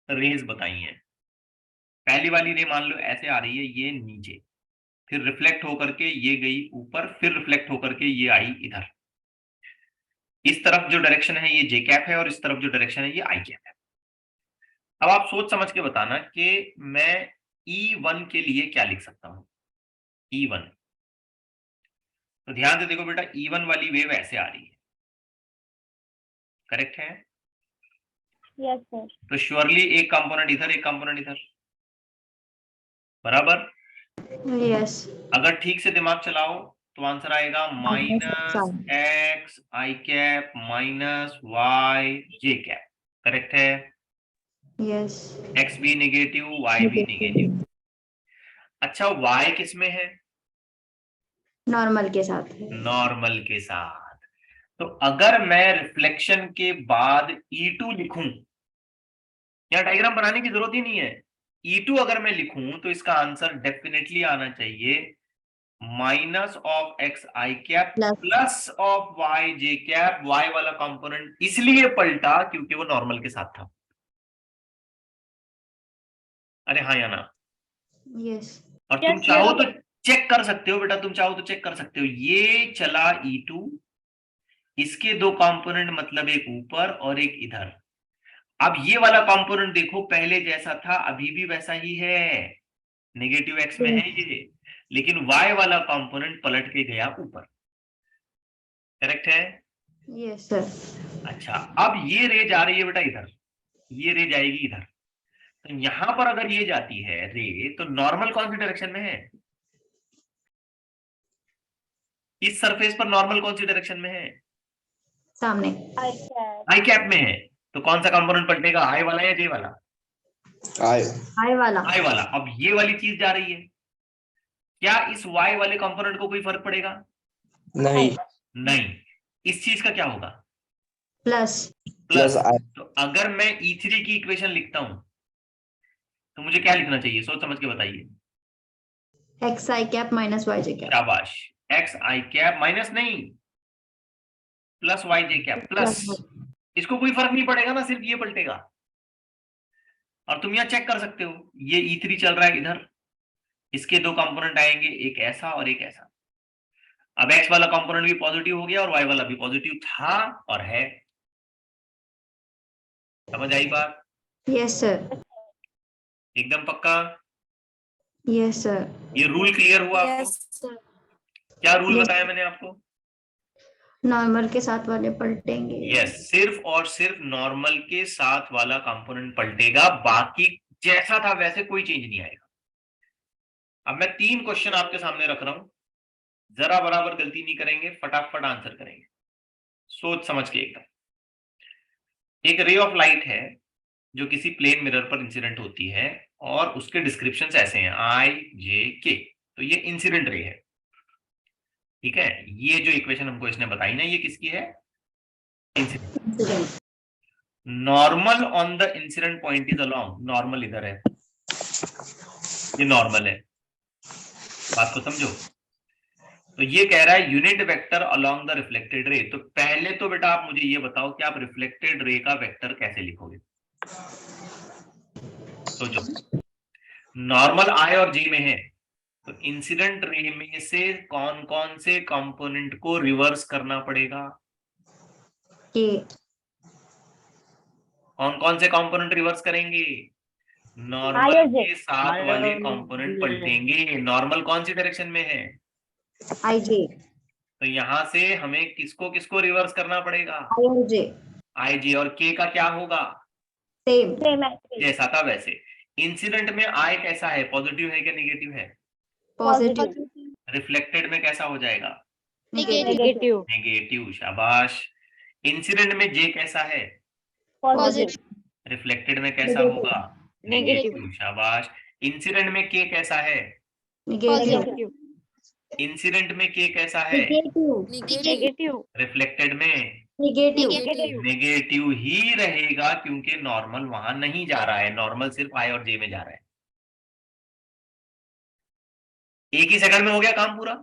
रेज बताई हैं। पहली वाली रे मान लो ऐसे आ रही है, ये नीचे, फिर रिफ्लेक्ट होकर के ये गई ऊपर, फिर रिफ्लेक्ट होकर के ये आई इधर। इस तरफ जो डायरेक्शन है ये जे कैप है, और इस तरफ जो डायरेक्शन है ये आई कैप है। अब आप सोच समझ के बताना कि मैं E1 के लिए क्या लिख सकता हूं। E1, तो ध्यान से देखो बेटा, E1 वाली वेव ऐसे आ रही है, करेक्ट है? Yes sir. तो श्योरली एक कंपोनेंट इधर, एक कंपोनेंट इधर, बराबर? यस। अगर ठीक से दिमाग चलाओ तो आंसर आएगा minus x I cap minus Y J cap, correct है? यस। एक्स भी नेगेटिव, वाई भी नेगेटिव। अच्छा, वाई किस में है? नॉर्मल के साथ है। नॉर्मल के साथ। तो अगर मैं रिफ्लेक्शन के बाद E2 लिखूं, यहां डायग्राम बनाने की जरूरत ही नहीं है, E2 अगर मैं लिखूं तो इसका आंसर डेफिनेटली आना चाहिए minus of X I cap plus of Y J cap. Y वाला कंपोनेंट इसलिए पलटा क्योंकि वो नॉर्मल के साथ था। अरे हाँ या ना? यस। और तुम चाहो तो चेक कर सकते हो बेटा, तुम चाहो तो चेक कर सकते हो, ये चला E2, इसके 2 कंपोनेंट मतलब एक ऊपर और एक इधर। अब ये वाला कंपोनेंट देखो पहले जैसा था अभी भी वैसा ही है, नेगेटिव एक्स में है ये, लेकिन वाई वाला कंपोनेंट पलट के गया ऊपर, करेक्ट है? Yes sir. अच्छा, अब ये रे जा रही है बेटा इधर, ये रे जाएगी इधर, तो यहां पर अगर ये जाती है रे तो नॉर्मल कौन सी डायरेक्शन में है? इस सरफेस पर नॉर्मल कौन सी डायरेक्शन में है? सामने। आई कैप में है। तो कौन सा कंपोनेंट पलटेगा, आई वाला या जे वाला? आई आई वाला। आई वाला। अब ये वाली चीज जा रही है, क्या इस वाई वाले कंपोनेंट को कोई फर्क पड़ेगा? नहीं। नहीं। इस चीज का क्या होगा? प्लस। प्लस। आई। तो अगर मैं E3 की इक्वेशन लिखता हूं तो मुझे क्या लिखना चाहिए, सोच समझ के बताइए। X I cap minus Y J cap. शाबाश, एक्स आई कैप माइनस नहीं, plus Y J cap plus. इसको कोई फर्क नहीं पड़ेगा ना, सिर्फ ये पलटेगा। और तुम यहां चेक कर सकते हो, ये E3 चल रहा है इधर, इसके 2 कंपोनेंट आएंगे, एक ऐसा और एक ऐसा। अब एक्स वाला कंपोनेंट भी पॉजिटिव हो गया और वाई वाला भी पॉजिटिव था और है। समझ आई बात? Yes sir. एकदम पक्का? Yes sir. ये रूल क्लियर हुआ आपको? सर। क्या रूल Yes. बताया मैंने आपको? नॉर्मल के साथ वाले पलटेंगे। यस, सिर्फ और सिर्फ नॉर्मल के साथ वाला कंपोनेंट पलटेगा, बाकी जैसा था वैसे कोई चेंज नहीं आएगा। अब मैं 3 क्वेश्चन आपके सामने रख रहा हूं, जरा बराबर गलती नहीं करेंगे, फटाफट आंसर करेंगे, सोच समझ के एकदम। एक रे ऑफ लाइट है जो किसी प्लेन मिरर पर इंसिडेंट होती है, और उसके डिस्क्रिप्शंस ऐसे हैं आई जे के। तो ये इंसिडेंट रे है, ठीक है? ये जो इक्वेशन हमको इसने बताई ना, ये किसकी है? Incident. Normal on the incident point is along, normal इधर है, ये नॉर्मल है, बात को समझो। तो ये कह रहा है unit vector along the reflected ray. तो पहले तो बेटा आप मुझे ये बताओ कि आप रिफ्लेक्टेड रे का वेक्टर कैसे लिखोगे? सोचो, नॉर्मल आई और जे में है, तो इंसिडेंट रे में से कौन कौन से कंपोनेंट को रिवर्स करना पड़ेगा? के। कौन कौन से कंपोनेंट रिवर्स करेंगे? नॉर्मल के साथ वाले कंपोनेंट पलटेंगे। नॉर्मल कौन सी डायरेक्शन में है? आई जे। तो यहां से हमें किसको किसको रिवर्स करना पड़ेगा? आई और जे। आई जे, और के का क्या होगा? सेम। जैसा था वैसे। इंसिडेंट में आई कैसा है, पॉजिटिव है कि नेगेटिव है? पॉजिटिव। रिफ्लेक्टेड में कैसा हो जाएगा? नेगेटिव। नेगेटिव, शाबाश। इंसिडेंट में जे कैसा है? पॉजिटिव। रिफ्लेक्टेड में कैसा होगा? नेगेटिव, शाबाश। इंसिडेंट में के कैसा है? Negative Negative. इंसिडेंट में के कैसा है? Negative. रिफ्लेक्टेड में नेगेटिव Negative. नेगेटिव ही रहेगा, क्योंकि नॉर्मल वहां नहीं जा रहा है, नॉर्मल सिर्फ आई और जे में जा रहा है। एक ही सेकंड में हो गया काम पूरा।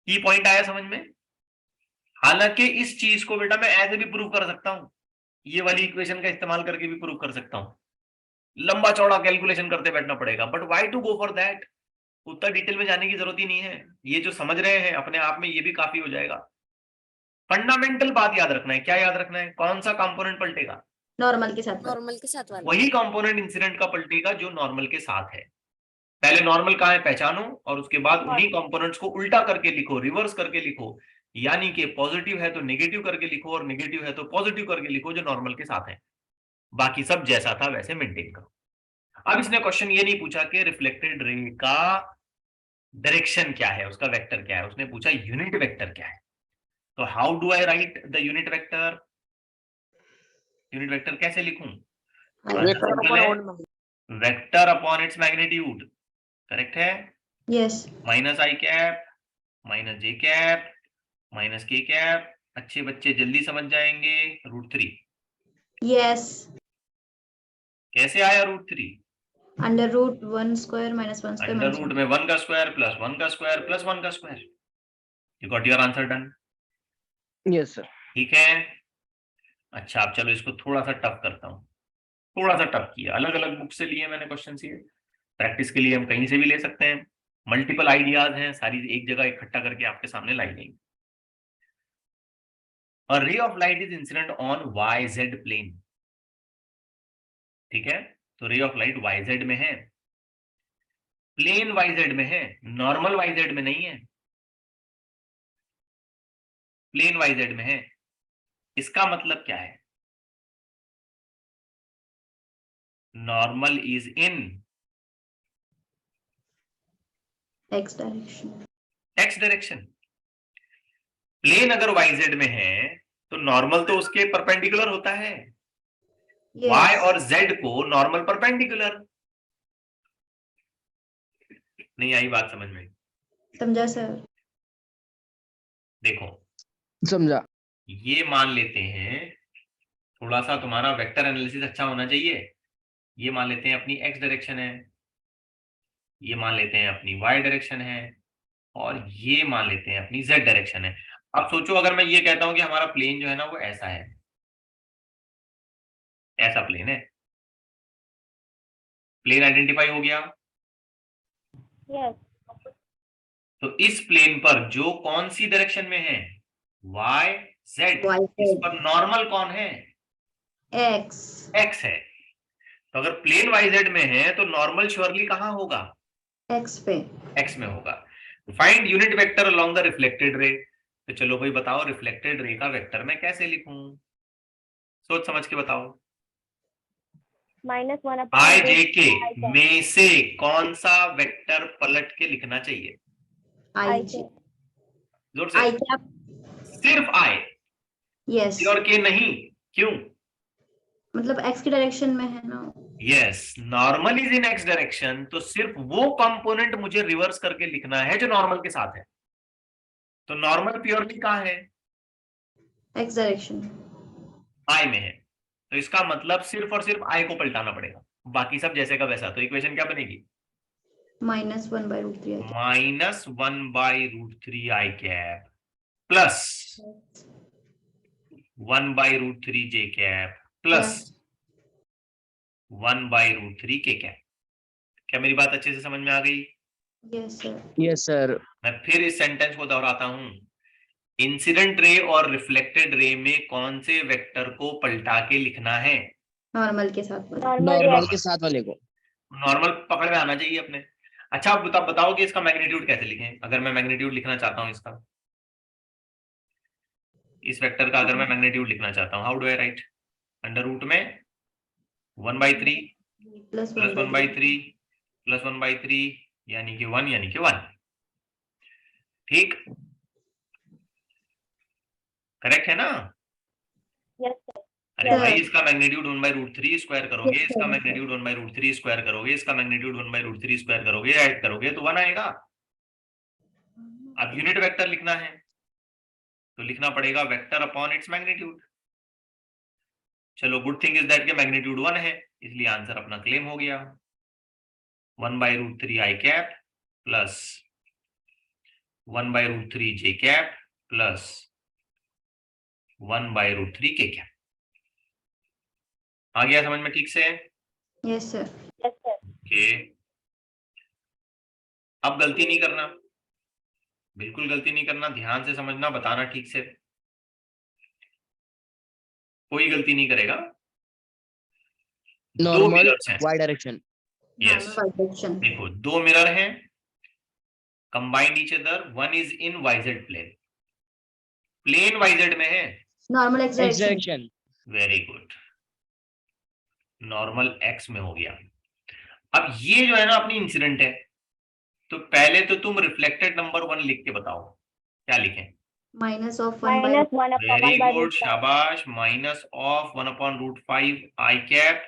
की पॉइंट आया समझ में? हालांकि इस चीज को बेटा मैं ऐसे भी प्रूव कर सकता हूं, ये वाली इक्वेशन का इस्तेमाल करके भी प्रूव कर सकता हूं। लंबा चौड़ा कैलकुलेशन करते बैठना पड़ेगा, but why to go for that? उतना डिटेल में जाने की जरूरत ही नहीं है। ये जो समझ रहे हैं अपने आप में ये भी काफी हो जाएगा। फंडामेंटल बात याद रखना है। क्या याद रखना है? कौन सा कंपोनेंट पलटेगा? नॉर्मल के साथ वाला। वही कंपोनेंट इंसिडेंट का पलटेगा जो नॉर्मल के साथ है। पहले नॉर्मल कहाँ है पहचानो, और उसके बाद उन्हीं कंपोनेंट्स को उल्टा करके लिखो, रिवर्स करके लिखो। यानी कि पॉजिटिव है तो नेगेटिव करके लिखो, और नेगेटिव है तो पॉजिटिव करके लिखो, जो नॉर्मल के साथ है। बाकी सब जैसा था वैसे मेंटेन करो। अब इसने क्वेश्चन ये नहीं पूछा कि रिफ्लेक्टेड रे का डायरेक्शन क्या है, उसका वेक्टर क्या है, उसने पूछा यूनिट वेक्टर क्या है। तो how do I right the unit vector? Unit vector कैसे लिखूं? Vector upon its magnitude. Correct है? Yes minus I cap minus J cap minus के कैप। अच्छे बच्चे जल्दी समझ जाएंगे। √3 यस कैसे आया √3? Under root 1 square minus 1 square under root में 1 का स्क्वायर प्लस 1 का स्क्वायर प्लस 1 का square. You got your answer done? Yes sir. ठीक है। अच्छा अब चलो इसको थोड़ा सा टफ करता हूँ। थोड़ा सा टफ किया, अलग अलग बुक से लिए मैंने क्वेश्चन ये। प्रैक्टिस के लिए हम कहीं से भी ले सकते हैं। मल्टीपल आइडियाज हैं, सारी एक जगह इकट्ठा करके आपके सामने लाई गई। A ray of light is incident on YZ plane। ठीक है, तो रे ऑफ लाइट YZ में है, प्लेन YZ में है, नॉर्मल YZ में नहीं है, प्लेन YZ में है। इसका मतलब क्या है? Normal is in X direction. X direction. Plane अगर YZ में है तो नॉर्मल तो उसके परपेंडिकुलर होता है। Y और Z को नॉर्मल परपेंडिकुलर। नहीं आई बात समझ में? समझा सर। देखो समझा। ये मान लेते हैं, थोड़ा सा तुम्हारा वेक्टर एनालिसिस अच्छा होना चाहिए। ये मान लेते हैं अपनी एक्स डायरेक्शन है, ये मान लेते हैं अपनी वाई डायरेक्शन है, और ये मान लेते हैं अपनी जेड डायरेक्शन है। अब सोचो अगर मैं ये कहता हूं कि हमारा प्लेन जो है ना वो ऐसा है, ऐसा प्लेन है। प्लेन आइडेंटिफाई हो गया। Yes. तो इस प्लेन पर जो कौन सी डायरेक्शन में है? Y Z. इस पर नॉर्मल कौन है? एक्स एक्स है। तो अगर प्लेन वाई जेड में है तो नॉर्मल श्योरली कहां होगा? एक्स पे। एक्स में होगा। Find unit vector along the reflected ray. तो चलो भाई बताओ रिफ्लेक्टेड रे का वेक्टर मैं कैसे लिखूं? सोच समझ के बताओ। -1 आई जे के में से कौन सा वेक्टर पलट के लिखना चाहिए? आई जे। जोर से। आई कैप। सिर्फ आई, यस और के नहीं। क्यों? मतलब एक्स की डायरेक्शन में है ना। Yes, normal is in X direction, तो सिर्फ वो कंपोनेंट मुझे रिवर्स करके लिखना है जो नॉर्मल के साथ है। तो नॉर्मल प्योरली कहां है? X direction. आई में है। तो इसका मतलब सिर्फ और सिर्फ आई को पलटाना पड़ेगा, बाकी सब जैसे का वैसा। तो इक्वेशन क्या बनेगी? -1/√3 -1/√3 आई कैप प्लस 1/√3 जे कैप प्लस 1/√3 के कैप। क्या मेरी बात अच्छे से समझ में आ गई? Yes sir. Yes sir. मैं फिर इस सेंटेंस को दोहराता हूं। इंसिडेंट रे और रिफ्लेक्टेड रे में कौन से वेक्टर को पलटा के लिखना है? नॉर्मल के साथ वाला। नॉर्मल के साथ वाले को। नॉर्मल पकड़ में आना चाहिए अपने। अच्छा आप बताओ कि इसका मैग्नीट्यूड कैसे लिखें? अगर मैं मैग्नीट्यूड लिखना चाहता हूं इसका, इस वेक्टर का अगर मैं मैग्नीट्यूड लिखना चाहता हूं, how do I write? Under root में 1/3 प्लस प्लस 1/3 प्लस 1/3 यानी कि 1 यानी कि 1। ठीक, करेक्ट है ना? Yes, sir. अरे Sir. भाई इसका मैग्नीट्यूड 1/√3 स्क्वायर करोगे, Yes, इसका sir. मैग्नीट्यूड 1/√3 स्क्वायर करोगे, इसका मैग्नीट्यूड 1/√3 स्क्वायर करोगे, ऐड करोगे तो 1 आएगा। अब यूनिट वेक्टर लिखना है तो लिखना पड़ेगा वेक्टर अपॉन इट्स मैग्नीट्यूड। चलो गुड थिंग इज दैट के मैग्नीट्यूड 1 है, इसलिए आंसर अपना क्लेम हो गया। 1/√3 i cap plus 1/√3 j cap plus 1/√3 k cap. आ गया समझ में ठीक से? Yes, sir. Yes, sir. Okay, अब गलती नहीं करना, बिल्कुल गलती नहीं करना, ध्यान से समझना, बताना ठीक से, कोई गलती नहीं करेगा। दो नॉर्मल मिरर्स हैं, Y direction. Yes Normal direction. देखो दो मिरर हैं, combined each other, one is in YZ plane, plane YZ में है, Normal x X direction. Direction. Very good, normal X में हो गया। अब ये जो है ना अपनी इंसिडेंट है, तो पहले तो तुम रिफ्लेक्टेड नंबर 1 लिख के बताओ, क्या लिखें? Minus of 1 by Minus 1 upon very 1 by good, root 5. शाबाश, minus of 1/√5 I cap,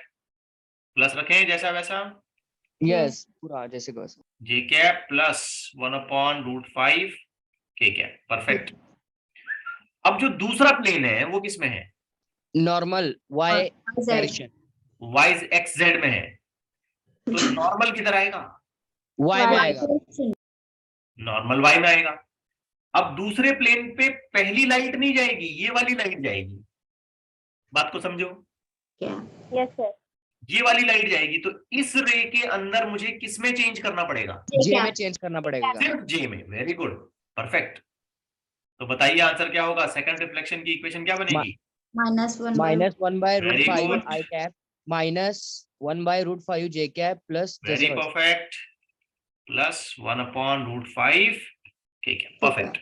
plus रखें जैसा वैसा यस, पूरा जैसे को वैसा। जे कैप प्लस 1/√5 के कैप, परफेक्ट। अब जो दूसरा प्लेन है वो किस में है? Normal Y Z. Direction. Y X Z में है, तो नॉर्मल किधर आएगा? वाई में Y आएगा। direction. नॉर्मल वाई में आएगा। अब दूसरे प्लेन पे पहली लाइट नहीं जाएगी, ये वाली लाइट जाएगी, बात को समझो, क्या? Yes, sir. ये वाली लाइट जाएगी, तो इस रे के अंदर मुझे किसमें चेंज करना पड़ेगा? जे क्या? में चेंज करना पड़ेगा। सिर्फ जे में, वेरी गुड, परफेक्ट। तो बताइए आंसर क्या होगा? सेकंड रिफ्लेक्शन की इक्वेशन क्या बनेगी? Minus 1 by minus 1/√5 Very good. I cap minus 1/√5 J cap plus very जैसे वैसे। परफेक्ट, प्लस 1/√5 के कैप, परफेक्ट।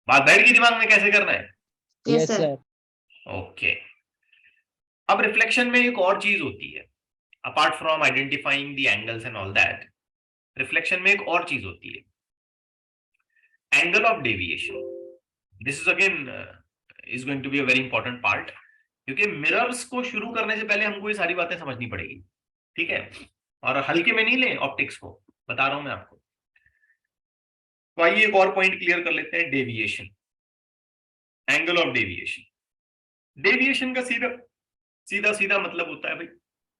बात बैठ गई दिमाग में, कैसे करना है? Yes, yes sir. Sir. Okay, अब रिफ्लेक्शन में एक और चीज होती है, apart from identifying the angles and all that, reflection में एक और चीज होती है, angle of deviation. This is again is going to be a very important part, क्योंकि मिरर्स को शुरू करने से पहले हमको ये सारी बातें समझनी पड़ेगी, ठीक है? और हल्के में नहीं ले ऑप्टिक्स को, बता रहा हूं मैं आपको। तो आइए एक और पॉइंट क्लियर कर लेते हैं, deviation, angle of deviation. Deviation का सीधा सीधा सीधा मतलब होता है भाई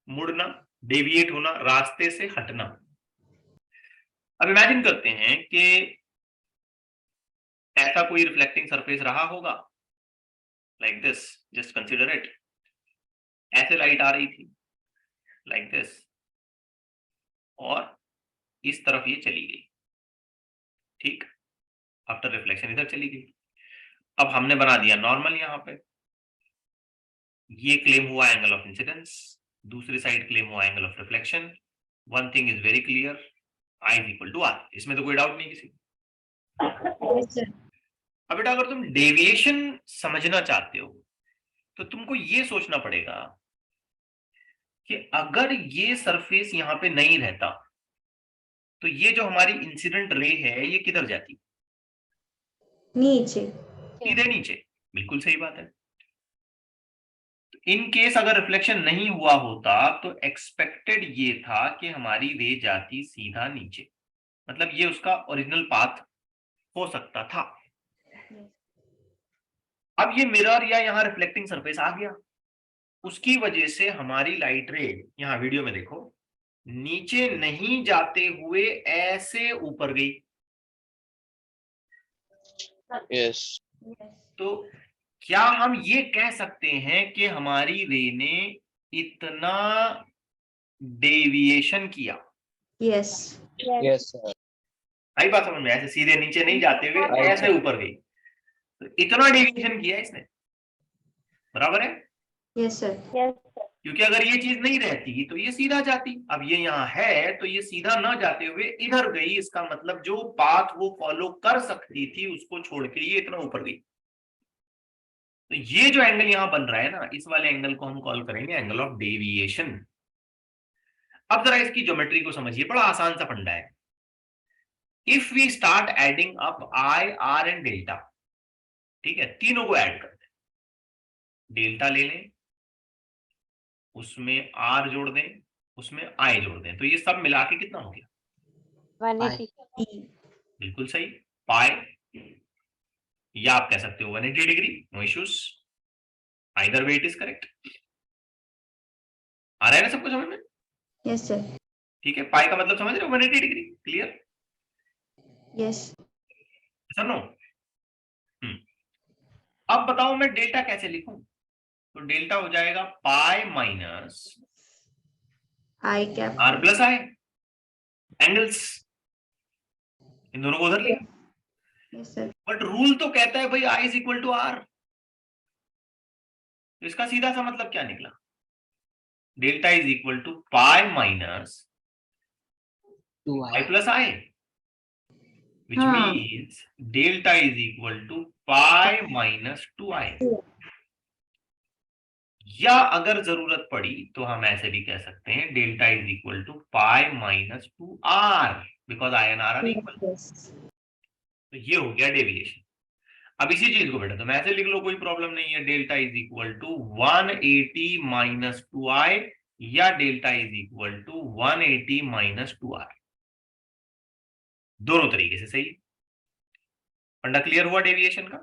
मुड़ना, डेविएट होना, रास्ते से हटना। अब इमेजिन करते हैं कि ऐसा कोई रिफ्लेक्टिंग सरफेस रहा होगा, like this, just consider it, ऐसे लाइट आ रही थी लाइक दिस, और इस तरफ ये चली गई, ठीक, आफ्टर रिफ्लेक्शन इधर चली गई। अब हमने बना दिया नॉर्मल, यहां पे ये क्लेम हुआ एंगल ऑफ इंसिडेंस, दूसरी साइड क्लेम हुआ angle of reflection. One thing is very clear, I is equal to R, इसमें तो कोई डाउट नहीं किसी। Yes, sir. अब बेटा अगर तुम डेविएशन समझना चाहते हो तो तुमको ये सोचना पड़ेगा कि अगर ये सरफेस यहां पे नहीं रहता तो ये जो हमारी इंसिडेंट रे है ये किधर जाती? नीचे. सीधे नीचे, बिल्कुल सही बात है। इन केस अगर रिफ्लेक्शन नहीं हुआ होता तो एक्सपेक्टेड ये था कि हमारी रे जाती सीधा नीचे, मतलब ये उसका ओरिजिनल पाथ हो सकता था। अब ये मिरर या यहाँ रिफ्लेक्टिंग सरफेस आ गया, उसकी वजह से हमारी लाइट रे, यहाँ वीडियो में देखो, नीचे नहीं जाते हुए ऐसे ऊपर गई। यस। तो क्या हम ये कह सकते हैं कि हमारी रे ने इतना डेविएशन किया? Yes. Yes. Yes sir. आई बात समझ में? ऐसे सीधे नीचे नहीं जाते हुए ऐसे ऊपर गई, तो इतना डेविएशन किया इसने, बराबर है? Yes, sir. Yes, sir. क्योंकि अगर ये चीज नहीं रहती तो ये सीधा जाती, अब ये यहाँ है तो ये सीधा ना जाते हुए इधर गई, इसका मतलब जो पाथ वो फॉलो कर सकती थी उसको छोड़ के ये इतना ऊपर गई। तो ये जो एंगल यहां बन रहा है ना, इस वाले एंगल को हम कॉल करेंगे एंगल ऑफ डेविएशन। अब जरा इसकी ज्योमेट्री को समझिए, बड़ा आसान सा फंडा है। If we start adding up I, R and delta, ठीक है, तीनों को ऐड करते हैं, डेल्टा ले लें, उसमें आर जोड़ दें, उसमें आई जोड़ दें, तो ये सब मिला के कितना हो गया? 180. बिल्कुल सही, पाई, या आप कह सकते हो 180 degree, no issues, either way it is correct. आ रहा है ना सबको समझ में? Yes sir. ठीक है, पाई का मतलब समझ रहे हो, 180 degree, clear? Yes. Sir no? अब बताओ मैं डेल्टा कैसे लिखूं? तो डेल्टा हो जाएगा pi minus I cap. R plus I, angles, इन दोनों को उधर लिया। Yes sir. बट रूल तो कहता है भाई I is equal to R, तो इसका सीधा सा मतलब क्या निकला? Delta is equal to pi minus 2i. I plus I, which हाँ। means delta is equal to pi minus 2i। या अगर जरूरत पड़ी तो हम ऐसे भी कह सकते हैं delta is equal to pi minus 2r, because I and R R equal. तो ये हो गया डेविएशन। अब इसी चीज को बेटा तुम ऐसे लिख लो, कोई प्रॉब्लम नहीं है, delta is equal to 180 minus 2i, या delta is equal to 180 minus 2r, दोनों तरीके से सही। फंडा क्लियर हुआ डेविएशन का?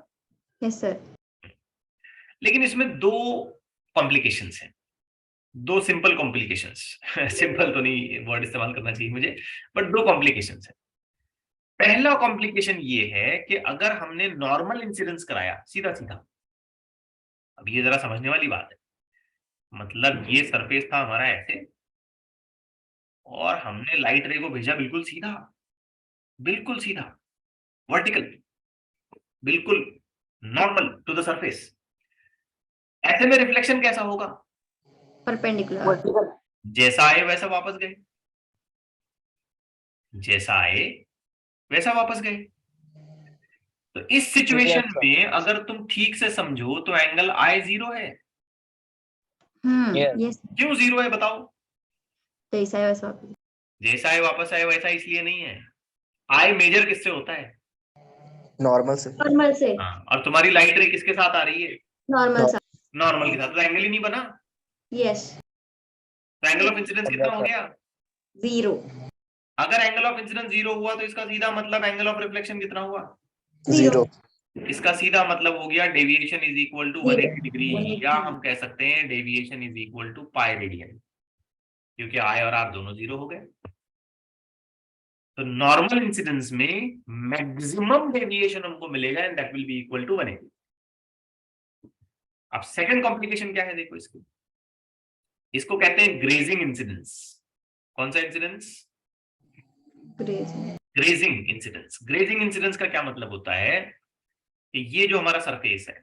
Yes sir. लेकिन इसमें दो कॉम्प्लिकेशंस हैं, दो सिंपल कॉम्प्लिकेशंस सिंपल तो नहीं वर्ड इस्तेमाल करना चाहिए मुझे, बट दो कॉम्प्लिकेशंस हैं। पहला कॉम्प्लिकेशन ये है कि अगर हमने नॉर्मल इंसिडेंस कराया सीधा सीधा, अब ये जरा समझने वाली बात है, मतलब ये सरफेस था हमारा ऐसे, और हमने लाइट रे को भेजा बिल्कुल सीधा, बिल्कुल सीधा, वर्टिकल, बिल्कुल नॉर्मल टू द सरफेस। ऐसे में रिफ्लेक्शन कैसा होगा? परपेंडिकुलर। जैसा आए वैसा वापस गए, जैसा आए वैसा वापस गए। तो इस सिचुएशन में अगर तुम ठीक से समझो तो एंगल आई 0 है। Yes. यस। क्यों 0 है बताओ? जैसा है वैसा वापस। जैसा है वापस आए वैसा इसलिए नहीं है, आई मेजर किससे होता है? नॉर्मल से। नॉर्मल से। हाँ, और तुम्हारी लाइट रे किसके साथ आ रही है? नॉर्मल सा। नॉर्मल के साथ, तो एंगल ही नहीं बना। यस। तो एंगल ऑफ इंसिडेंस कितना हो गया? 0। अगर एंगल ऑफ इंसिडेंस 0 हुआ तो इसका सीधा मतलब एंगल ऑफ रिफ्लेक्शन कितना हुआ? 0। इसका सीधा मतलब हो गया deviation is equal to 180 degree, 180। या हम कह सकते हैं deviation is equal to pi radian, क्योंकि आई और आर दोनों 0 हो गए। तो नॉर्मल इंसिडेंस में मैक्सिमम डेविएशन हमको मिलेगा and that will be equal to 180। अब सेकंड कॉम्प्लिकेशन क्या है देखो इसकी, इसको कहते हैं ग्रेजिंग इंसिडेंस। कौन सा incidence? Grazing incidence. Grazing incidence का क्या मतलब होता है कि ये जो हमारा सरफेस है,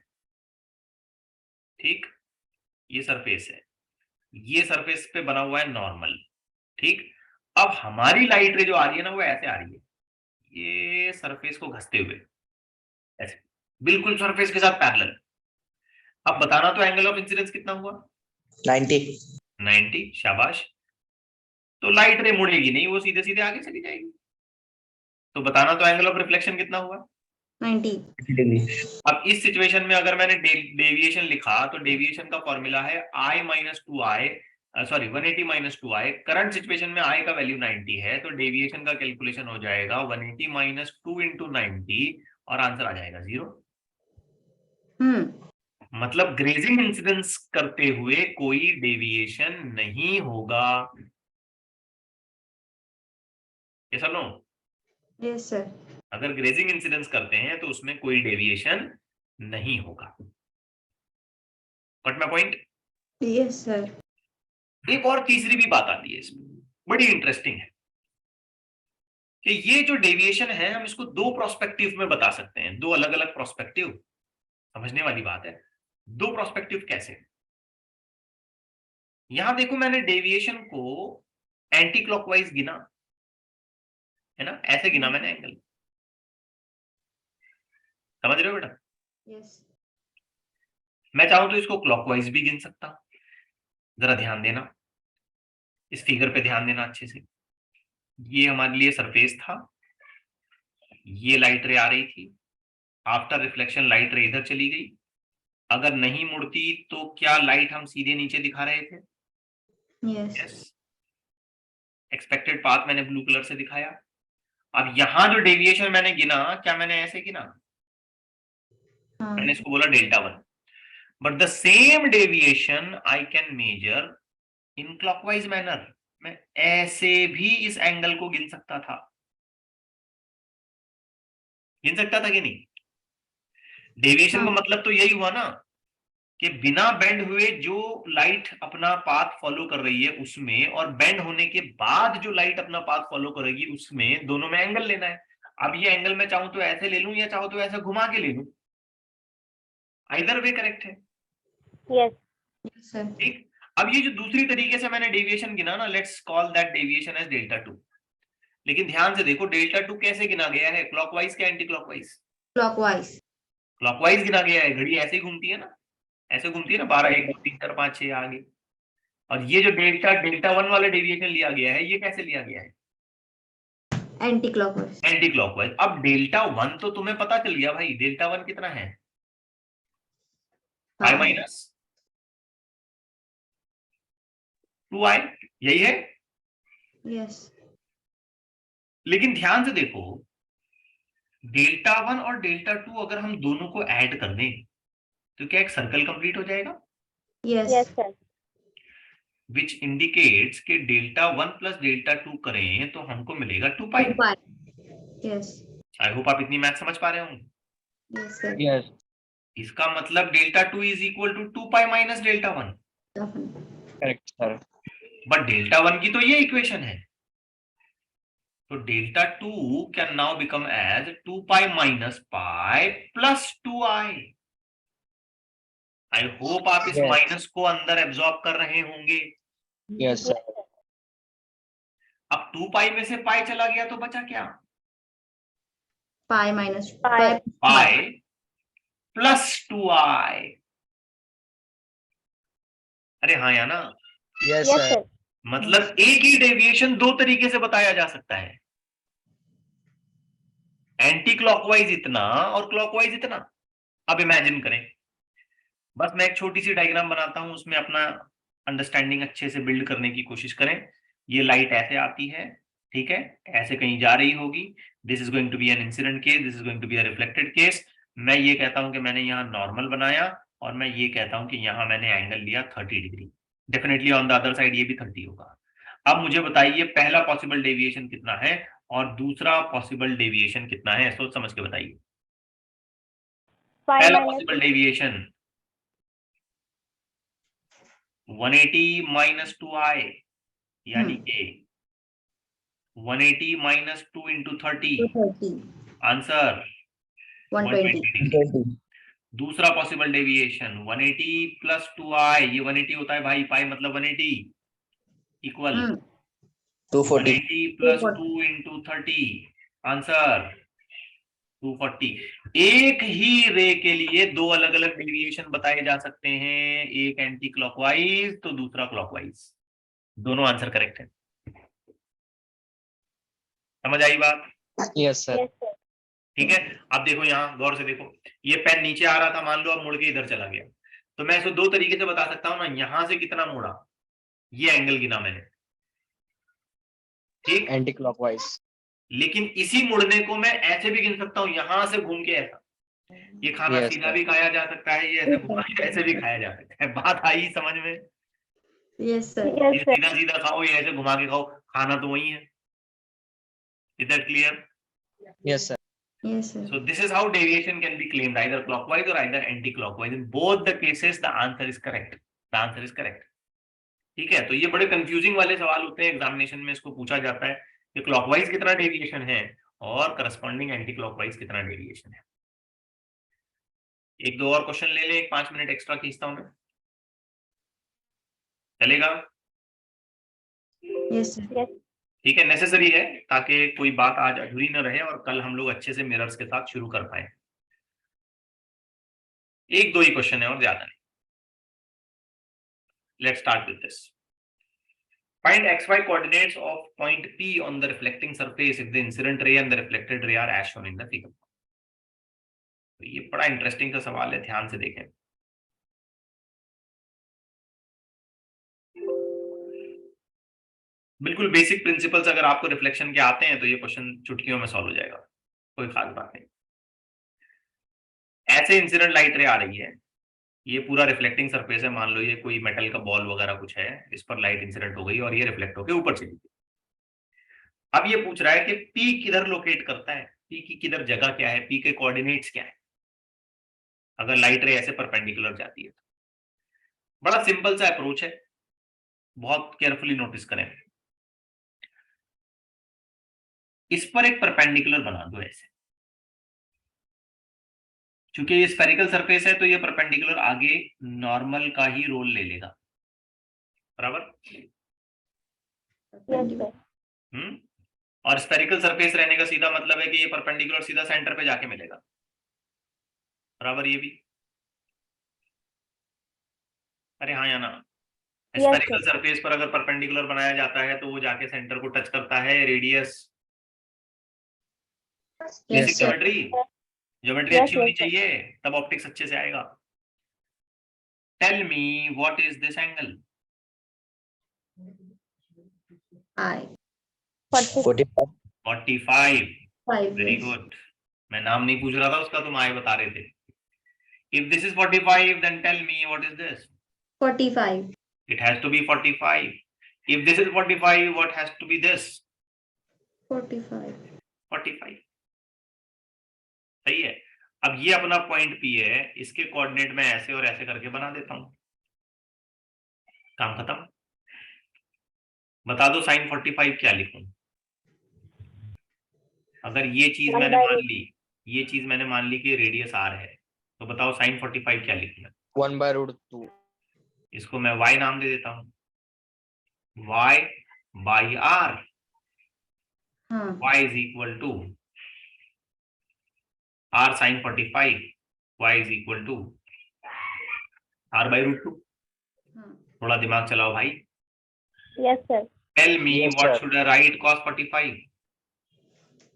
ठीक, ये सरफेस है, ये सरफेस पे बना हुआ है नॉर्मल, ठीक। अब हमारी लाइट रे जो आ रही है ना वो ऐसे आ रही है, ये सरफेस को घसते हुए ऐसे, बिल्कुल सरफेस के साथ पैरेलल। अब बताना तो एंगल ऑफ इंसिडेंस कितना हुआ? 90। 90, शाबाश। तो लाइट रे मुड़ेगी नहीं, वो सीधे सीधे आगे चली जाएगी। तो बताना तो एंगल ऑफ रिफ्लेक्शन कितना हुआ? 90 डिग्री। अब इस सिचुएशन में अगर मैंने डेविएशन लिखा तो डेविएशन का फॉर्मूला है I minus 2i, sorry 180 minus 2i। Current situation में आई का वैल्यू 90 है, तो डेविएशन का कैलकुलेशन हो जाएगा 180 माइनस 2 इंटू 90, और आंसर आ जाएगा 0। मतलब ग्रेजिंग इंसिडेंस करते हुए कोई डेविएशन नहीं होगा। ये सब नो? Yes sir. अगर ग्रेजिंग इंसिडेंस करते हैं तो उसमें कोई डेविएशन नहीं होगा। Got my point? Yes sir. एक और तीसरी भी बात आती है इसमें, बड़ी इंटरेस्टिंग है, कि ये जो डेविएशन है हम इसको दो प्रोस्पेक्टिव में बता सकते हैं, दो अलग अलग प्रोस्पेक्टिव। समझने वाली बात है, दो प्रोस्पेक्टिव कैसे? यहां देखो मैंने डेविएशन को एंटी क्लॉकवाइज गिना है ना, ऐसे गिना मैंने एंगल, समझ रहे हो बेटा? यस। मैं चाहूं तो इसको क्लॉकवाइज भी गिन सकता हूं। जरा ध्यान देना, इस फिगर पे ध्यान देना अच्छे से। ये हमारे लिए सरफेस था, ये लाइट रे आ रही थी, आफ्टर रिफ्लेक्शन लाइट रे इधर चली गई, अगर नहीं मुड़ती तो क्या लाइट हम सीधे नीचे दिखा रहे थे? यस। यस। एक्सपेक्टेड पाथ मैंने ब्लू कलर से दिखाया। अब यहाँ जो डेविएशन मैंने गिना, क्या मैंने ऐसे गिना? हाँ। मैंने इसको बोला delta 1, but the same deviation I can measure in clockwise manner. मैं ऐसे भी इस एंगल को गिन सकता था, गिन सकता था कि नहीं? डेविएशन का हाँ। मतलब तो यही हुआ ना कि बिना बेंड हुए जो लाइट अपना पाथ फॉलो कर रही है उसमें, और बेंड होने के बाद जो लाइट अपना पाथ फॉलो करेगी उसमें, दोनों में एंगल लेना है। अब ये एंगल मैं चाहूं तो ऐसे ले लूं या चाहूं तो ऐसे घुमा के ले लूं, आइदर वे करेक्ट है। Yes. Yes sir. ठीक। अब ये जो दूसरी तरीके से मैंने डेविएशन गिना ना, let's call that deviation as delta 2। लेकिन ध्यान से देखो डेल्टा 2 कैसे गिना गया है, क्लॉकवाइज क्या एंटी क्लॉकवाइज? क्लॉकवाइज। क्लॉकवाइज गिना गया है। घड़ी ऐसे ही घूमती है ना, ऐसे घूमती है ना, 12 1 2 3 4 5 6 आगे। और ये जो डेल्टा 1 वाला डेविएशन लिया गया है, ये कैसे लिया गया है? Anti clockwise. Anti clockwise. अब डेल्टा 1 तो तुम्हें पता चल गया भाई, डेल्टा 1 कितना है? पाई माइनस 2i, यही है। यस। लेकिन ध्यान से देखो, डेल्टा 1 और डेल्टा 2 अगर हम दोनों को ऐड कर दें तो क्या एक सर्कल कंप्लीट हो जाएगा? Yes. Yes, sir. Which indicates कि डेल्टा 1 प्लस डेल्टा 2 करें तो हमको मिलेगा 2 पाई। यस। आई होप आप इतनी मैथ समझ पा रहे होंगे। Yes sir. Yes. इसका मतलब delta 2 is equal to 2 pi minus delta 1। Correct, sir. But delta 1 की तो ये इक्वेशन है, तो delta 2 can now become as 2 pi minus pi plus 2i। I hope आप इस Yes. माइनस को अंदर एब्जॉर्ब कर रहे होंगे। Yes, sir. अब 2 पाई में से पाई चला गया तो बचा क्या? पाई माइनस पाई। पाई प्लस 2i। अरे हाँ या ना? Yes, Yes, sir. sir. मतलब एक ही डेविएशन दो तरीके से बताया जा सकता है, एंटी क्लॉकवाइज इतना और क्लॉकवाइज इतना। अब इमेजिन करें, बस मैं एक छोटी सी डायग्राम बनाता हूं, उसमें अपना अंडरस्टैंडिंग अच्छे से बिल्ड करने की कोशिश करें। ये लाइट ऐसे आती है, ठीक है, ऐसे कहीं जा रही होगी। This is going to be an incident case, this is going to be a reflected case. मैं ये कहता हूं कि मैंने यहाँ नॉर्मल बनाया, और मैं ये कहता हूं कि यहाँ मैंने एंगल लिया 30 degree. Definitely on the other side ये भी 30 होगा। अब मुझे बताइए पहला पॉसिबल डेविएशन कितना है और दूसरा पॉसिबल डेविएशन कितना है, सोच समझ के बताइए। Pi पहला minus possible deviation 180 minus 2i, यानी कि 180 माइनस 2 इंटू 30, 230 आंसर 120। 120 डिग्री। 20 दूसरा पॉसिबल डेविएशन 180 प्लस 2i, ये 180 होता है भाई, पाई मतलब 180 इक्वल 240 180 प्लस 2 इंटू 30, आंसर 240। एक ही रे के लिए दो अलग अलग डेविएशन बताए जा सकते हैं, एक एंटी क्लॉकवाइज तो दूसरा क्लॉकवाइज। दोनों आंसर करेक्ट है। समझ आई बात? Yes, sir. yes, sir. ठीक है। अब देखो यहाँ गौर से देखो, ये पेन नीचे आ रहा था, मान लो अब मुड़ के इधर चला गया, तो मैं इसको दो तरीके से बता सकता हूं ना, यहां से कितना मुड़ा, ये एंगल गिना मैंने, ठीक। Anti-clockwise. लेकिन इसी मुड़ने को मैं ऐसे भी गिन सकता हूँ, यहां से घूम के ऐसा। ये खाना Yes, सीधा sir. भी खाया जा सकता है, ये ऐसे घुमा के ऐसे भी खाया जा सकता है। बात आई समझ में? Yes sir. Yes, ये sir. सीधा सीधा खाओ, ये ऐसे घुमा के खाओ, खाना तो वही है। Is that clear? Yes, sir. Yes sir. So this is how deviation can be claimed, either clockwise or either anti-clockwise. In both the cases, the answer is correct. The answer is correct. ठीक है। तो ये बड़े confusing वाले सवाल होते हैं, examination में इसको पूछा जाता है कि क्लॉकवाइज कितना डेविएशन है और करस्पॉन्डिंग एंटी क्लॉकवाइज कितना डेविएशन है। एक दो और क्वेश्चन ले ले, 5 मिनट एक्स्ट्रा खींचता हूं मैं, चलेगा? Yes sir. Yes. ठीक है, नेसेसरी है ताकि कोई बात आज अधूरी न रहे और कल हम लोग अच्छे से मिरर्स के साथ शुरू कर पाए। एक दो ही क्वेश्चन है और ज्यादा नहीं। Let's start with this. Find xy coordinates of point P on the reflecting surface if the incident ray and the reflected ray are as shown in the figure. तो ये बड़ा इंटरेस्टिंग सा सवाल है, ध्यान से देखें। बिल्कुल बेसिक प्रिंसिपल्स अगर आपको रिफ्लेक्शन के आते हैं तो ये क्वेश्चन चुटकियों में सॉल्व हो जाएगा, कोई खास बात नहीं। ऐसे इंसिडेंट लाइट रे आ रही है, ये पूरा रिफ्लेक्टिंग सरफेस है, मान लो ये कोई मेटल का बॉल वगैरह कुछ है, इस पर लाइट इंसिडेंट हो गई और ये रिफ्लेक्ट होकर ऊपर चली गई। अब ये पूछ रहा है कि पी किधर लोकेट करता है, पी की किधर जगह क्या है, पी के कोऑर्डिनेट्स क्या है अगर लाइट रे ऐसे परपेंडिकुलर जाती है। बड़ा सिंपल सा अप्रोच है, बहुत केयरफुली नोटिस करें। इस पर एक परपेंडिकुलर बना दो ऐसे, क्योंकि ये स्फेरिकल सरफेस है तो ये परपेंडिकुलर आगे नॉर्मल का ही रोल ले लेगा, बराबर। Yes, sir. और स्फेरिकल सरफेस रहने का सीधा मतलब है कि ये परपेंडिकुलर सीधा सेंटर पे जाके मिलेगा, बराबर। ये भी अरे हाँ या ना, स्फेरिकल सरफेस पर अगर परपेंडिकुलर बनाया जाता है तो वो जाके सेंटर को टच करता है, रेडियस। बेसिक ज्योमेट्री, ज्योमेट्री अच्छी होनी चाहिए तब ऑप्टिक्स अच्छे से आएगा। Tell me what is this angle? I 45. 45। 5 very yes. Good. मैं नाम नहीं पूछ रहा था उसका, तुम आए बता रहे थे। If this is 45 then tell me what is this? 45 It has to be 45. If this is 45, what has to be this? 45 45। सही है। अब ये अपना पॉइंट P है, इसके कोऑर्डिनेट में ऐसे और ऐसे करके बना देता हूं, काम खत्म। बता दो sin 45 क्या लिखूं? अगर ये चीज मैंने मान ली, ये चीज मैंने मान ली कि रेडियस r है, तो बताओ sin 45 क्या लिखूं? 1/√2. इसको मैं y नाम दे देता हूं, y by r। हाँ y is equal to r sin 45, y is equal to r/√2। हाँ थोड़ा दिमाग चलाओ भाई। Yes, sir. Tell me Yes, what sir. should I write cos 45?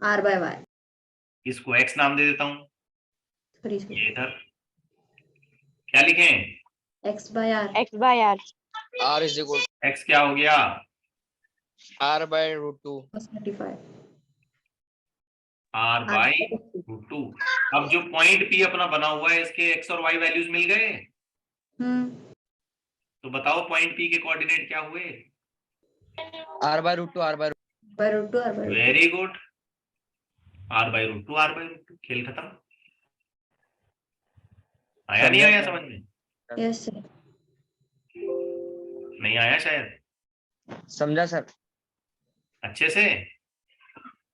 R by Y इसको x नाम दे देता हूं, sorry ये इधर क्या लिखें? X by R X by R. R is equal x क्या हो गया? to r/√2. cos 35 r by √2। अब जो पॉइंट P अपना बना हुआ है, इसके x और y वैल्यूज मिल गए, तो बताओ पॉइंट P के कोऑर्डिनेट क्या हुए? r/√2 r/√2. by √2 very good, r/√2 r/√2। खेल खत्म। आया नहीं आया समझ में? yes sir नहीं आया शायद, समझा सर? अच्छे से।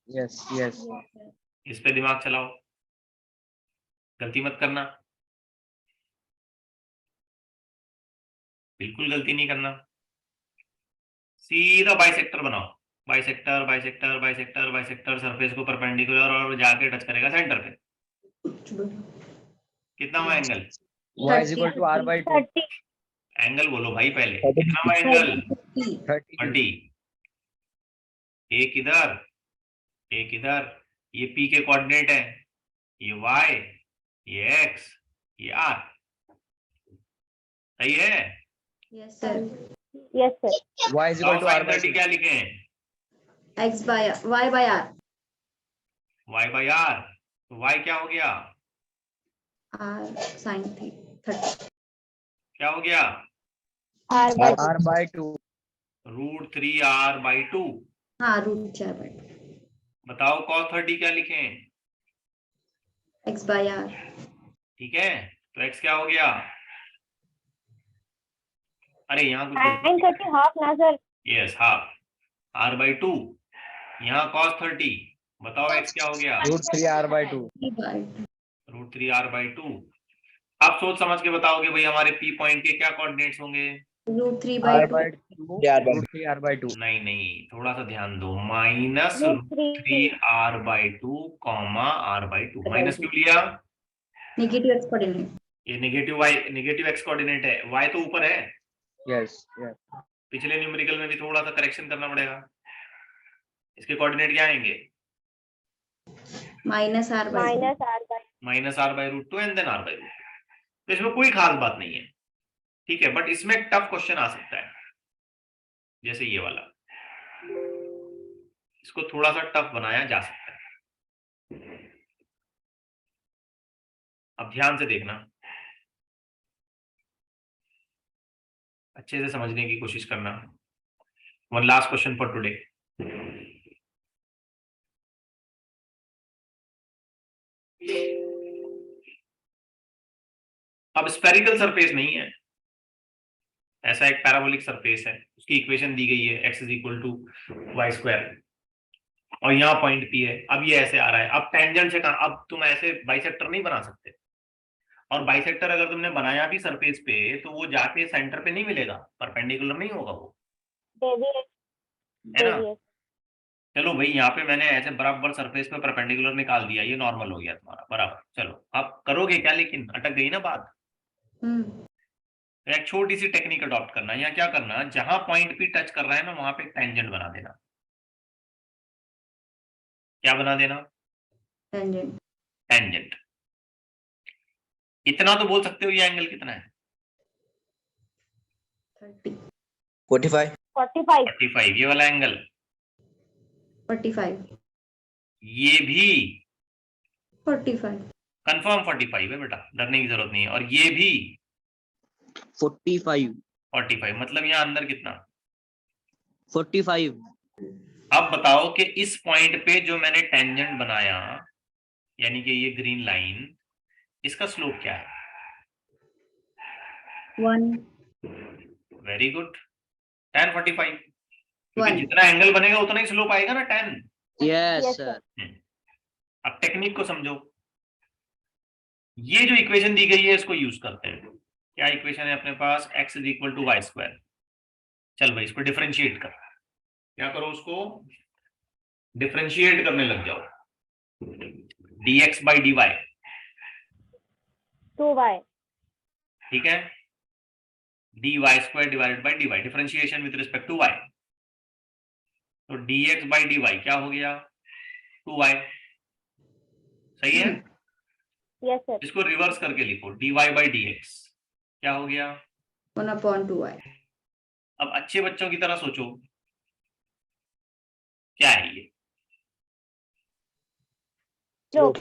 Yes yes. इस पे दिमाग चलाओ, गलती मत करना, बिल्कुल गलती नहीं करना। सीधा बाइसेक्टर बनाओ, bisector bisector bisector bisector, surface को परपेंडिकुलर और जाके टच करेगा सेंटर पे। कितना हुआ angle? y is equal to r/2. 30. Angle बोलो भाई पहले, कितना हुआ एंगल? 30. 30। एक इधर, एक इधर, ये P के कोऑर्डिनेट है, ये y, ये x, ये r। सही है? yes sir Yes, sir. y is equal to sin r/2. 30 क्या लिखें? X by Y by R y by r, तो y क्या हो गया? R sin 30 क्या हो गया? R by r/2. √3r/2। हाँ √4 by 2 बताओ cos 30 क्या लिखें? X by R ठीक है, तो x क्या हो गया? अरे यहाँ sin 30 half ना sir. Yes half, r/2। यहाँ cos 30, बताओ x क्या हो गया? √3r/2. 3 by 2 √3r/2। अब सोच समझ के बताओगे भाई हमारे P पॉइंट के क्या कोऑर्डिनेट्स होंगे? √3 by 2 r/2. नहीं नहीं, थोड़ा सा ध्यान दो, माइनस √3r/2 r/2। माइनस क्यों लिया? negative X coordinate ये नेगेटिव x कोऑर्डिनेट है, y तो ऊपर है। Yes yes. पिछले न्यूमेरिकल में भी थोड़ा सा करेक्शन करना पड़ेगा। इसके कोऑर्डिनेट क्या आएंगे? minus R by 2 minus R by -r/√2 and then r/√2। तो इसमें कोई खास बात नहीं है, ठीक है, बट इसमें टफ क्वेश्चन आ सकता है, जैसे ये वाला। इसको थोड़ा सा टफ बनाया जा सकता है। अब ध्यान से देखना, अच्छे से समझने की कोशिश करना। One last question for today. अब स्फेरिकल सरफेस नहीं है, ऐसा एक पैराबोलिक सरफेस है, उसकी इक्वेशन दी गई है x is equal to y square, और यहाँ पॉइंट पी है। अब ये ऐसे आ रहा है, अब टेंजेंट से कहा, अब तुम ऐसे बाइसेक्टर नहीं बना सकते, और बाइसेक्टर अगर तुमने बनाया भी सरफेस पे तो वो जाके सेंटर पे नहीं मिलेगा, परपेंडिकुलर नहीं होगा वो, है ना। चलो भाई, यहाँ पे मैंने ऐसे बराबर सरफेस पे परपेंडिकुलर निकाल दिया, ये नॉर्मल हो गया तुम्हारा बराबर। चलो अब करोगे क्या, लेकिन अटक गई ना बात। तो एक छोटी सी टेक्निक अडॉप्ट करना, या क्या करना, जहां पॉइंट पी टच कर रहा है ना वहां पे टेंजेंट बना देना। क्या बना देना? टेंजेंट। टेंजेंट। इतना तो बोल सकते हो, ये एंगल कितना है? 30, 45, 45, 45। ये वाला एंगल, 45, ये भी 45, कंफर्म 45 है बेटा, डरने की जरूरत नहीं है। और ये भी 45, 45, मतलब यहाँ अंदर कितना? 45. अब बताओ कि इस पॉइंट पे जो मैंने टेंजेंट बनाया, यानी कि ये ग्रीन लाइन, इसका स्लोप क्या है? 1, वेरी गुड, tan 45। क्योंकि 1. जितना एंगल बनेगा उतना ही स्लोप आएगा ना, tan। Yes, Yes, sir. sir. अब टेक्निक को समझो, ये जो इक्वेशन दी गई है इसको यूज करते हैं। क्या इक्वेशन है अपने पास? x is equal to y square. चल भाई, इसको डिफरेंशिएट कर, क्या करो, उसको डिफरेंशिएट करने लग जाओ। dx बाई dy, 2y, ठीक है, dy square divided by dy, differentiation with respect to y। तो dx बाई dy क्या हो गया? 2y। सही है। yes sir, इसको रिवर्स करके लिखो, dy बाई dx क्या हो गया? 1/2y. अब अच्छे बच्चों की तरह सोचो, क्या है ये? slope,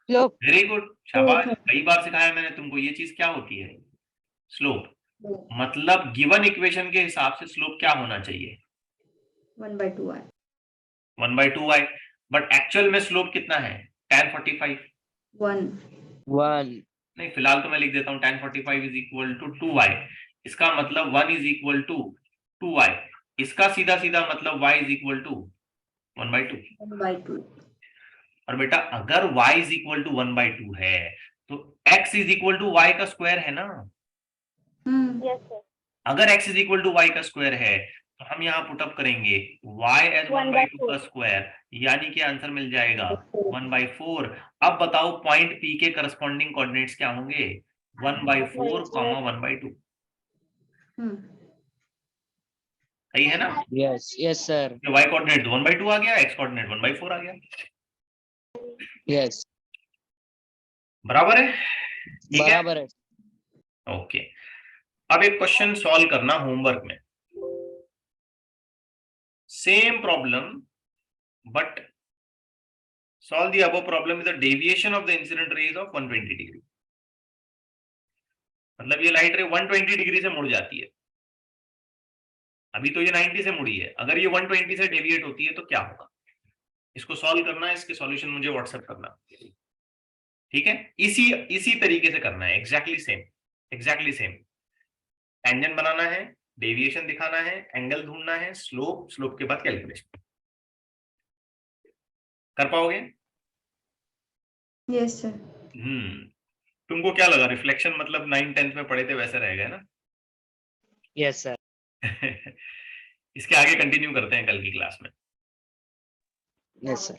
Look, वेरी गुड, शाबाश, कई बार सिखाया मैंने तुमको ये चीज। क्या होती है स्लोप? मतलब गिवन इक्वेशन के हिसाब से स्लोप क्या होना चाहिए? 1/2y. 1/2y। बट एक्चुअल में स्लोप कितना है? tan 45। 1. 1. नहीं, फिलहाल तो मैं लिख देता हूँ tan 45 is equal to 2y। इसका मतलब 1 इज इक्वल टू 2y। इसका सीधा सीधा मतलब y इज इक्वल टू 1/2। 1/2. और बेटा अगर y इज इक्वल टू 1/2 है तो x is equal to y का स्क्वायर है ना। yes sir, अगर x is equal to y का स्क्वायर है तो हम यहाँ पुटअप करेंगे y एज 1/2 का स्क्वायर, यानी कि आंसर मिल जाएगा 1/4। अब बताओ पॉइंट P के करस्पॉन्डिंग कोऑर्डिनेट्स क्या होंगे? 1/4, 1/2। सही है ना? Yes, yes, sir. y coordinate 1/2 आ गया, x कोऑर्डिनेट 1/4 आ गया। Yes. बराबर है? ठीक है, बराबर है. ओके। अब एक क्वेश्चन सॉल्व करना होमवर्क में, same problem but solve the above problem with the deviation of the incident rays of 120 degree. मतलब ये लाइट रे 120 डिग्री से मुड़ जाती है, अभी तो ये 90 से मुड़ी है, अगर ये 120 से डेविएट होती है तो क्या होगा? इसको सॉल्व करना है, इसके सॉल्यूशन मुझे व्हाट्सएप करना, ठीक है। इसी तरीके से करना है, एग्जैक्टली सेम। टेंजेंट बनाना है, डेविएशन दिखाना है, एंगल ढूंढना है, स्लोप के बाद कैलकुलेशन। कर पाओगे? Yes sir. तुमको क्या लगा, रिफ्लेक्शन मतलब 9th-10th में पढ़े थे वैसे रह गए ना? Yes, sir. इसके आगे कंटिन्यू करते हैं कल की क्लास में। Yes, sir.